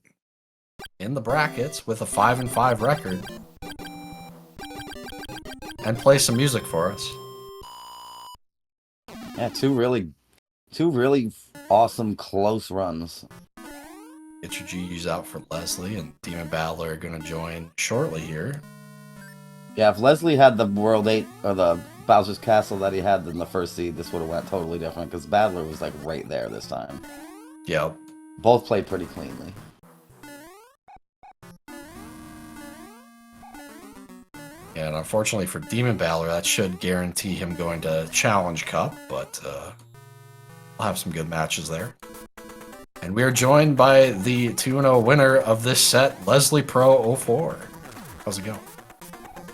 Speaker 1: in the brackets with a 5-5 record, and play some music for us.
Speaker 2: Yeah, two really awesome close runs.
Speaker 1: Get your GUs out for Leslie, and DemonBattler are gonna join shortly here.
Speaker 2: Yeah, if Leslie had the World 8 or the Bowser's Castle that he had in the first seed, this would have went totally different because Battler was like right there this time.
Speaker 1: Yep.
Speaker 2: Both played pretty cleanly.
Speaker 1: And unfortunately for DemonBattler, that should guarantee him going to Challenge Cup, but we'll have some good matches there. And we are joined by the 2-0 winner of this set, Leslie Pro 04. How's it going?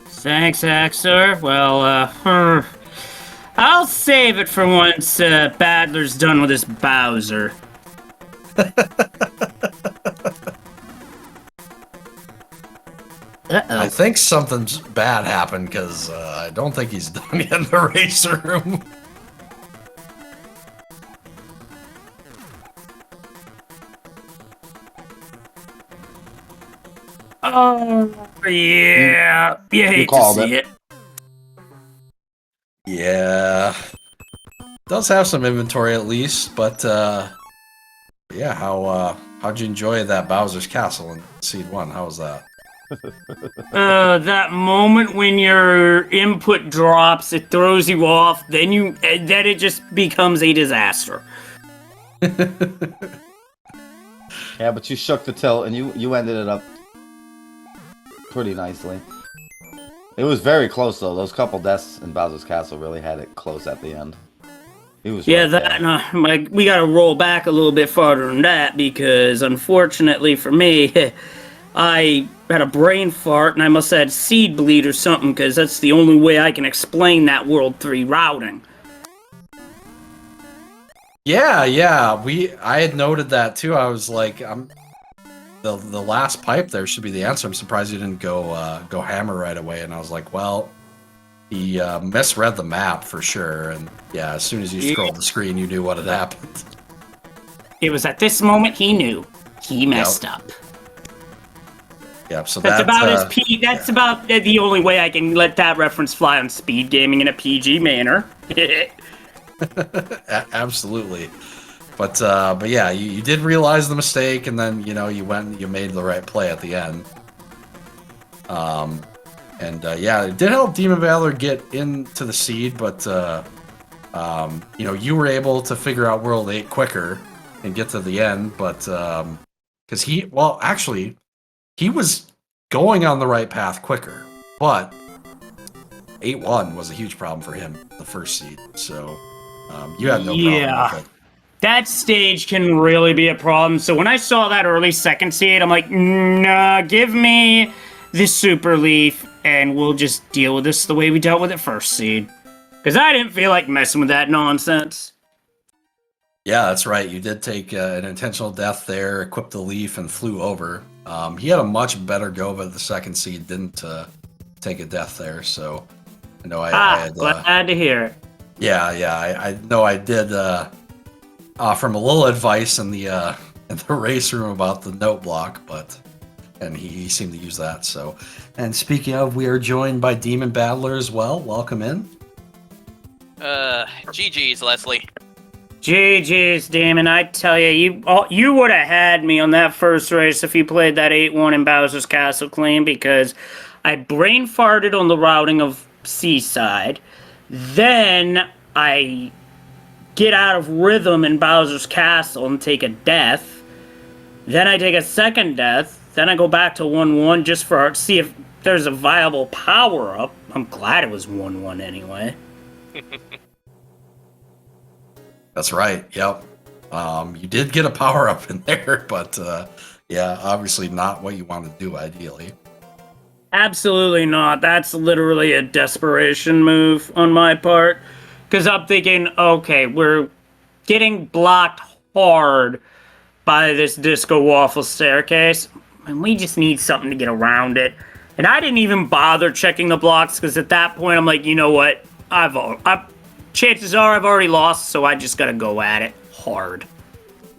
Speaker 3: Thanks, Axer. Well, I'll save it for once Battler's done with his Bowser.
Speaker 1: I think something's bad happened because I don't think he's done yet in the racer room.
Speaker 3: Oh, yeah. You hate to see it.
Speaker 1: Yeah. Does have some inventory at least, but yeah, how'd you enjoy that Bowser's Castle in Seed 1? How was that?
Speaker 3: That moment when your input drops, it throws you off, then it just becomes a disaster.
Speaker 2: Yeah, but you shook the tilt and you ended it up pretty nicely. It was very close though. Those couple deaths in Bowser's Castle really had it close at the end. He was
Speaker 3: yeah,
Speaker 2: right
Speaker 3: we gotta roll back a little bit farther than that because unfortunately for me, I had a brain fart and I must have had seed bleed or something because that's the only way I can explain that World 3 routing.
Speaker 1: Yeah, I had noted that too. I was like, the last pipe there should be the answer. I'm surprised you didn't go hammer right away. And I was like, well, he misread the map for sure. And yeah, as soon as you scrolled the screen, you knew what had happened.
Speaker 3: It was at this moment he knew he messed up.
Speaker 1: Yep. So
Speaker 3: that's about That's about the only way I can let that reference fly on SpeedGaming in a PG manner.
Speaker 1: Absolutely. But yeah, you did realize the mistake, and then you went and you made the right play at the end. Yeah, it did help DemonBattler get into the seed, but you were able to figure out World 8 quicker and get to the end, but because he was going on the right path quicker, but 8-1 was a huge problem for him, the first seed. So you had no problem with it.
Speaker 3: That stage can really be a problem. So when I saw that early second seed, I'm like, nah, give me the Super Leaf, and we'll just deal with this the way we dealt with it first seed. Because I didn't feel like messing with that nonsense.
Speaker 1: Yeah, that's right. You did take an intentional death there, equipped the Leaf, and flew over. He had a much better go, but the second seed didn't take a death there. So I know I had...
Speaker 3: glad to hear it.
Speaker 1: Yeah, I know I did... offer him a little advice in the race room about the note block, and he seemed to use that. So, and speaking of, we are joined by DemonBattler as well. Welcome in.
Speaker 4: GG's, Leslie.
Speaker 3: GG's, Demon. I tell you, you would have had me on that first race if you played that 8-1 in Bowser's Castle clean, because I brain farted on the routing of Seaside, then I get out of rhythm in Bowser's Castle and take a death. Then I take a second death. Then I go back to 1-1 just for see if there's a viable power-up. I'm glad it was 1-1 anyway.
Speaker 1: That's right. Yep. You did get a power up in there, but yeah, obviously not what you want to do ideally.
Speaker 3: Absolutely not. That's literally a desperation move on my part. Because I'm thinking, okay, we're getting blocked hard by this disco waffle staircase, and we just need something to get around it. And I didn't even bother checking the blocks, because at that point I'm like, you know what? Chances are I've already lost, so I just gotta go at it hard.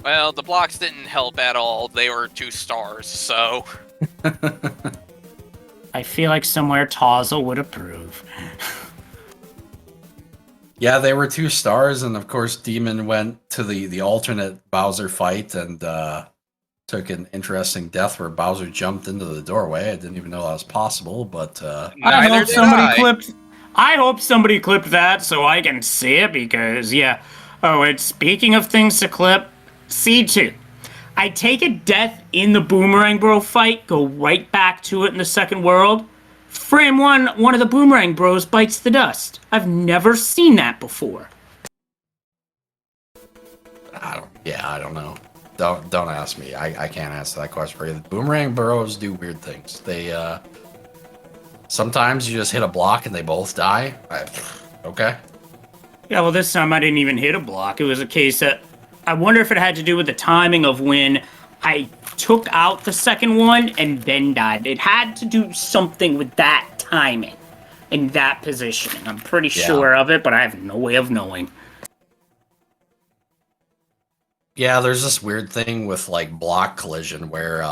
Speaker 4: Well, the blocks didn't help at all. They were 2 stars, so...
Speaker 3: I feel like somewhere Taza would approve.
Speaker 1: Yeah, they were 2 stars, and of course Demon went to the alternate Bowser fight and took an interesting death where Bowser jumped into the doorway. I didn't even know that was possible, but
Speaker 3: I hope somebody clipped that so I can see it, because yeah. Oh, and speaking of things to clip, C2. I take a death in the Boomerang Bro fight, go right back to it in the second world. Frame 1, one of the Boomerang Bros bites the dust. I've never seen that before.
Speaker 1: I don't know. Don't ask me. I can't answer that question for you. The Boomerang Bros do weird things. They sometimes you just hit a block and they both die. Okay.
Speaker 3: Yeah, well, this time I didn't even hit a block. It was a case that I wonder if it had to do with the timing of when I took out the second one and then died. It had to do something with that timing and that positioning. I'm pretty sure of it, but I have no way of knowing.
Speaker 1: Yeah, there's this weird thing with like block collision where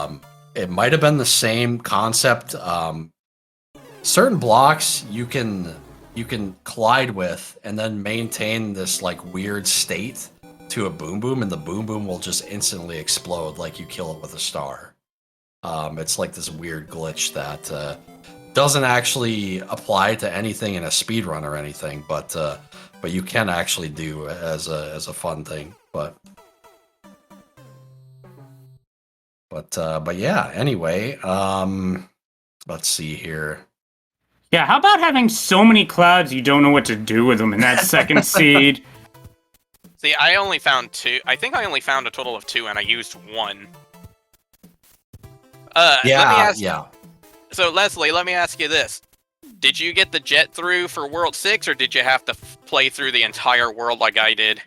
Speaker 1: it might have been the same concept. Certain blocks you can collide with and then maintain this like weird state to a boom boom, and the boom boom will just instantly explode like you kill it with a star. It's like this weird glitch that doesn't actually apply to anything in a speedrun or anything, but you can actually do as a fun thing. But yeah. Anyway, let's see here.
Speaker 3: Yeah, how about having so many clouds you don't know what to do with them in that second seed?
Speaker 4: See, I only found 2. I think I only found a total of 2, and I used 1.
Speaker 1: Yeah.
Speaker 4: So, Leslie, let me ask you this. Did you get the jet through for World 6, or did you have to play through the entire world like I did?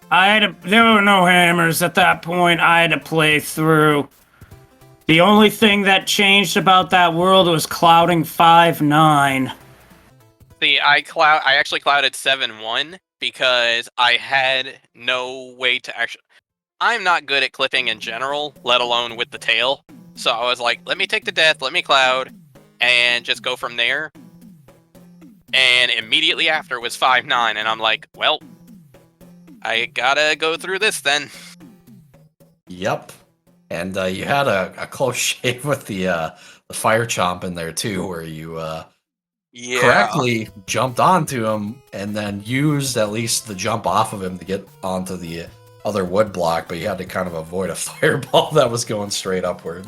Speaker 3: There were no hammers at that point. I had to play through. The only thing that changed about that world was clouding 5-9.
Speaker 4: See, I actually clouded 7-1 because I had no way to actually... I'm not good at clipping in general, let alone with the tail. So I was like, let me take the death, let me cloud, and just go from there. And immediately after was 5-9, and I'm like, well, I gotta go through this then.
Speaker 1: Yep. And you had a close shave with the fire chomp in there too, where you correctly jumped onto him and then used at least the jump off of him to get onto the other wood block, but you had to kind of avoid a fireball that was going straight upward.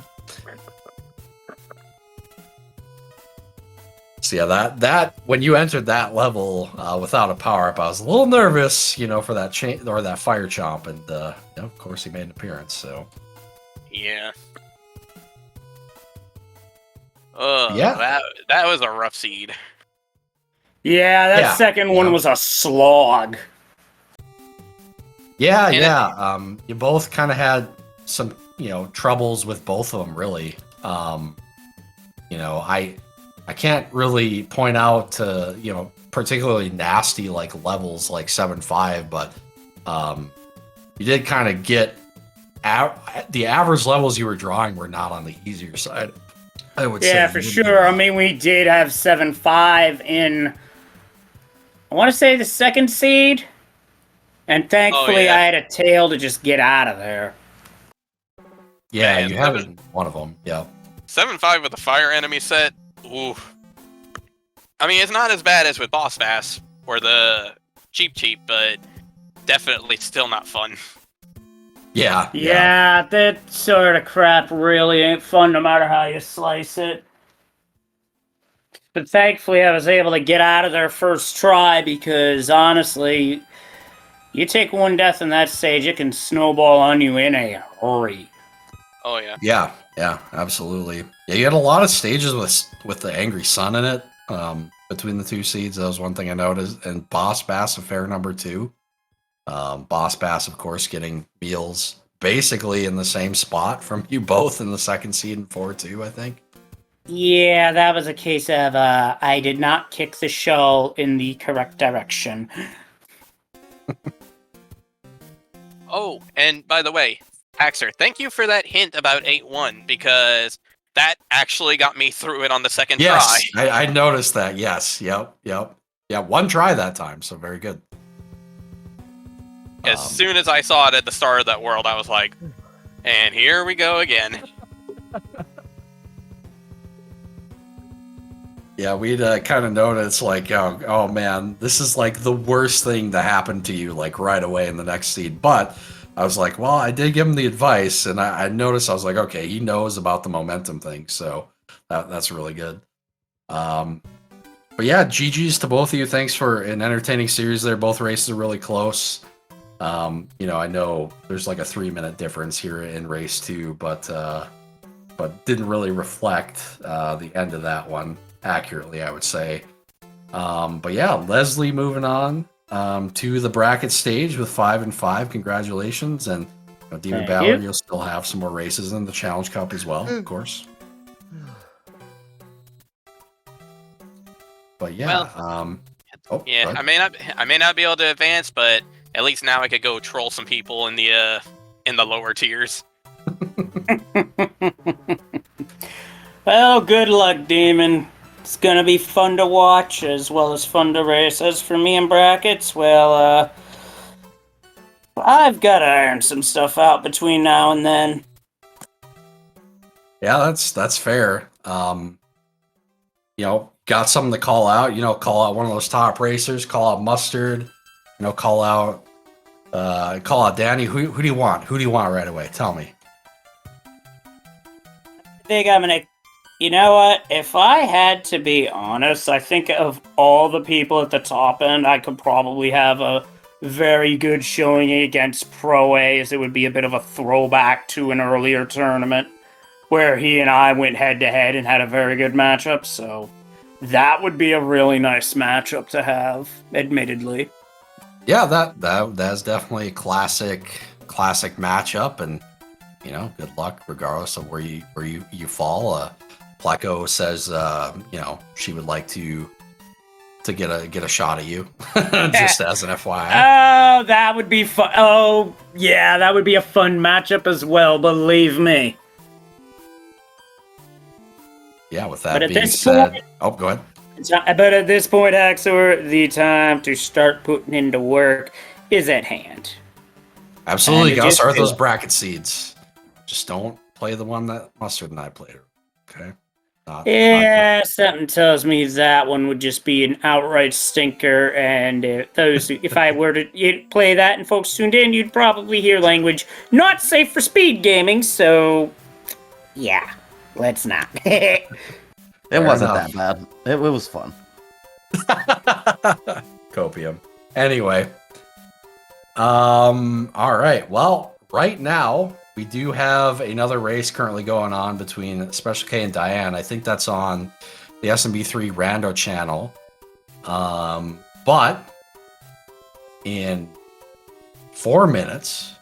Speaker 1: So yeah, that when you entered that level without a power up, I was a little nervous, for that that fire chomp, and of course he made an appearance. So
Speaker 4: yeah, that was a rough seed.
Speaker 3: Yeah, that second one was a slog.
Speaker 1: Yeah. You both kind of had some troubles with both of them, really. I can't really point out particularly nasty like levels like 7-5, but you did kind of get the average levels you were drawing were not on the easier side, I would say.
Speaker 3: Yeah, for sure. I mean, we did have 7-5 in, I want to say, the second seed, and thankfully I had a tail to just get out of there.
Speaker 1: Yeah, you have it in one of them. Yeah,
Speaker 4: 7-5 with the fire enemy set. Ooh. I mean, it's not as bad as with Boss Bass or the Cheap, but definitely still not fun.
Speaker 3: Yeah, that sort of crap really ain't fun no matter how you slice it. But thankfully I was able to get out of there first try, because honestly, You take one death in that stage, it can snowball on you in a hurry.
Speaker 4: Oh yeah.
Speaker 1: Yeah, absolutely. Yeah, you had a lot of stages with the Angry Sun in it. Between the two seeds, that was one thing I noticed. And Boss Bass affair number 2. Boss Bass, of course, getting meals basically in the same spot from you both in the second seed and 4-2, I think.
Speaker 3: Yeah, that was a case of I did not kick the shell in the correct direction.
Speaker 4: Oh, and by the way, Axer, thank you for that hint about 8-1 because that actually got me through it on the second
Speaker 1: Yes,
Speaker 4: try.
Speaker 1: I noticed that. Yes, yep. Yeah, one try that time, so very good.
Speaker 4: As soon as I saw it at the start of that world, I was like, and here we go again.
Speaker 1: Yeah, we'd kind of noticed, like, oh man, this is like the worst thing to happen to you, like right away in the next seed. But I was like, well, I did give him the advice, and I noticed, I was like, okay, he knows about the momentum thing, so that's really good. But yeah, GG's to both of you. Thanks for an entertaining series there. Both races are really close. I know there's like a 3-minute difference here in race 2, but didn't really reflect the end of that one accurately, I would say. But yeah, Leslie moving on to the bracket stage with 5 and 5. Congratulations, and DemonBattler, you'll still have some more races in the Challenge Cup as well, of course. But yeah,
Speaker 4: Yeah, I may not be able to advance, but at least now I could go troll some people in the lower tiers.
Speaker 3: Well, good luck, Demon. It's gonna be fun to watch as well as fun to race. As for me in brackets, well, I've got to iron some stuff out between now and then.
Speaker 1: Yeah, that's fair. Got something to call out. Call out one of those top racers. Call out Mustard. Call out Danny. Who do you want? Who do you want right away? Tell me.
Speaker 3: I think I'm gonna. You know what? If I had to be honest, I think of all the people at the top end, I could probably have a very good showing against Pro A, as it would be a bit of a throwback to an earlier tournament where he and I went head to head and had a very good matchup. So that would be a really nice matchup to have, admittedly.
Speaker 1: Yeah, that's definitely a classic matchup, and good luck regardless of where you fall. Pleco says she would like to get a shot at you, just as an FYI.
Speaker 3: Oh, that would be fun. Oh, yeah, that would be a fun matchup as well, believe me.
Speaker 1: Yeah, with that being said... go ahead.
Speaker 3: But at this point, Axor, the time to start putting into work is at hand.
Speaker 1: Absolutely, gotta start those bracket seeds. Just don't play the one that Mustard and I played. Okay?
Speaker 3: Something tells me that one would just be an outright stinker, and if I were to play that and folks tuned in, you'd probably hear language not safe for speed gaming, so yeah, let's not.
Speaker 2: It wasn't that bad. It was fun.
Speaker 1: Copium. Anyway. All right. Well, right now, we do have another race currently going on between Special K and Diane. I think that's on the SMB3 Rando channel. But in 4 minutes,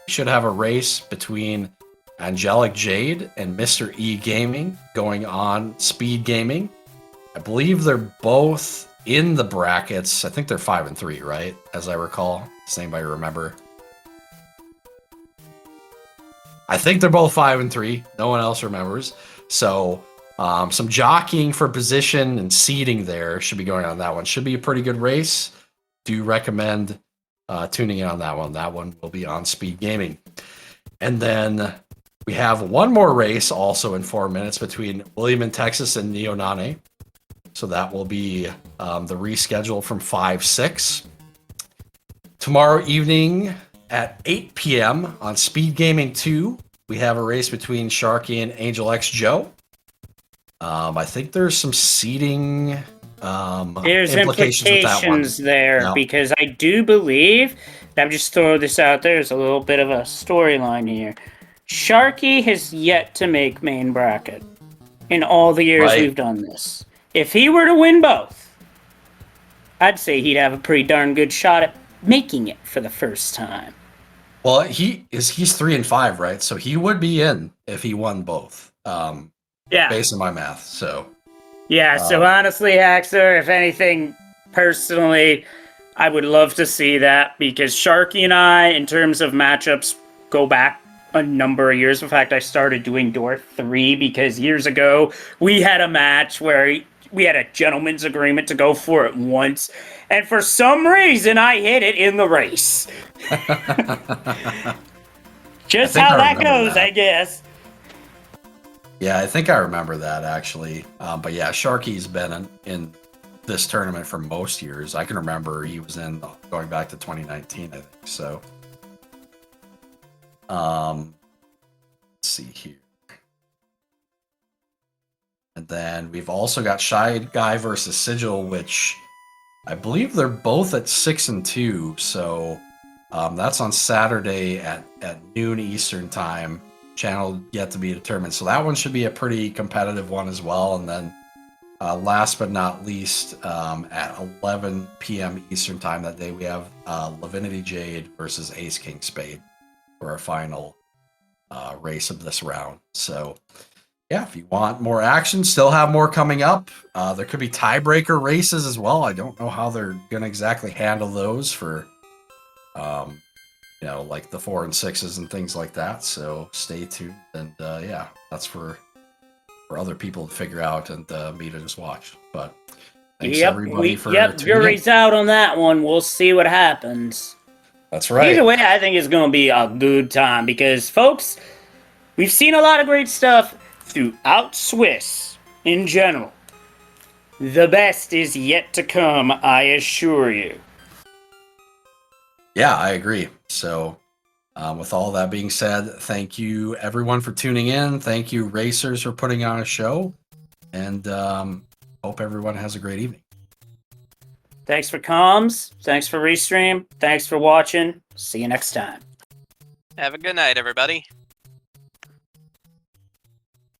Speaker 1: we should have a race between Angelic Jade and Mr. E Gaming going on SpeedGaming. I believe they're both in the brackets. I think they're 5 and 3, right? As I recall. Does anybody remember? I think they're both 5 and 3. No one else remembers. So some jockeying for position and seeding there should be going on that one. Should be a pretty good race. Do recommend tuning in on that one. That one will be on SpeedGaming. And then we have one more race also in 4 minutes between William in Texas and Neonane. So that will be the reschedule from 5-6. Tomorrow evening at 8 p.m. on SpeedGaming 2, we have a race between Sharky and Angel X Joe. I think there's some seeding
Speaker 3: there's implications
Speaker 1: with that one.
Speaker 3: there, because I do believe I'm just throwing this out there. There's a little bit of a storyline here. Sharky has yet to make main bracket in all the years
Speaker 1: Right.
Speaker 3: we've done this. If he were to win both, I'd say he'd have a pretty darn good shot at making it for the first time.
Speaker 1: Well, he's 3-5, right? So he would be in if he won both.
Speaker 3: Yeah.
Speaker 1: Based on my math. So
Speaker 3: Yeah, so honestly, Haxer, if anything, personally, I would love to see that because Sharky and I, in terms of matchups, go back a number of years. In fact, I started doing Door 3 because years ago, we had a match where we had a gentleman's agreement to go for it once, and for some reason, I hit it in the race. Just how that goes, I guess.
Speaker 1: Yeah, I think I remember that actually. But yeah, Sharky's been in this tournament for most years. I can remember he was in going back to 2019, I think. So, let's see here. And then we've also got Shy Guy versus Sigil, which I believe they're both at 6-2. So that's on Saturday at noon Eastern time. Channel yet to be determined. So that one should be a pretty competitive one as well. And then last but not least, at 11 p.m. Eastern time that day, we have Lavinity Jade versus Ace King Spade for our final race of this round. So yeah, if you want more action, still have more coming up. There could be tiebreaker races as well. I don't know how they're going to exactly handle those for like the 4 and 6s and things like that. So stay tuned. And yeah, that's for other people to figure out and me to just watch. But thanks everybody for tuning in.
Speaker 3: Jury's out on that one. We'll see what happens.
Speaker 1: That's right.
Speaker 3: Either way, I think it's going to be a good time because, folks, we've seen a lot of great stuff throughout Swiss in general. The best is yet to come, I assure you.
Speaker 1: Yeah, I agree. So with all that being said, thank you everyone for tuning in. Thank you racers for putting on a show, and hope everyone has a great evening.
Speaker 3: Thanks for comms. Thanks for Restream. Thanks for watching. See you next time.
Speaker 4: Have a good night, everybody.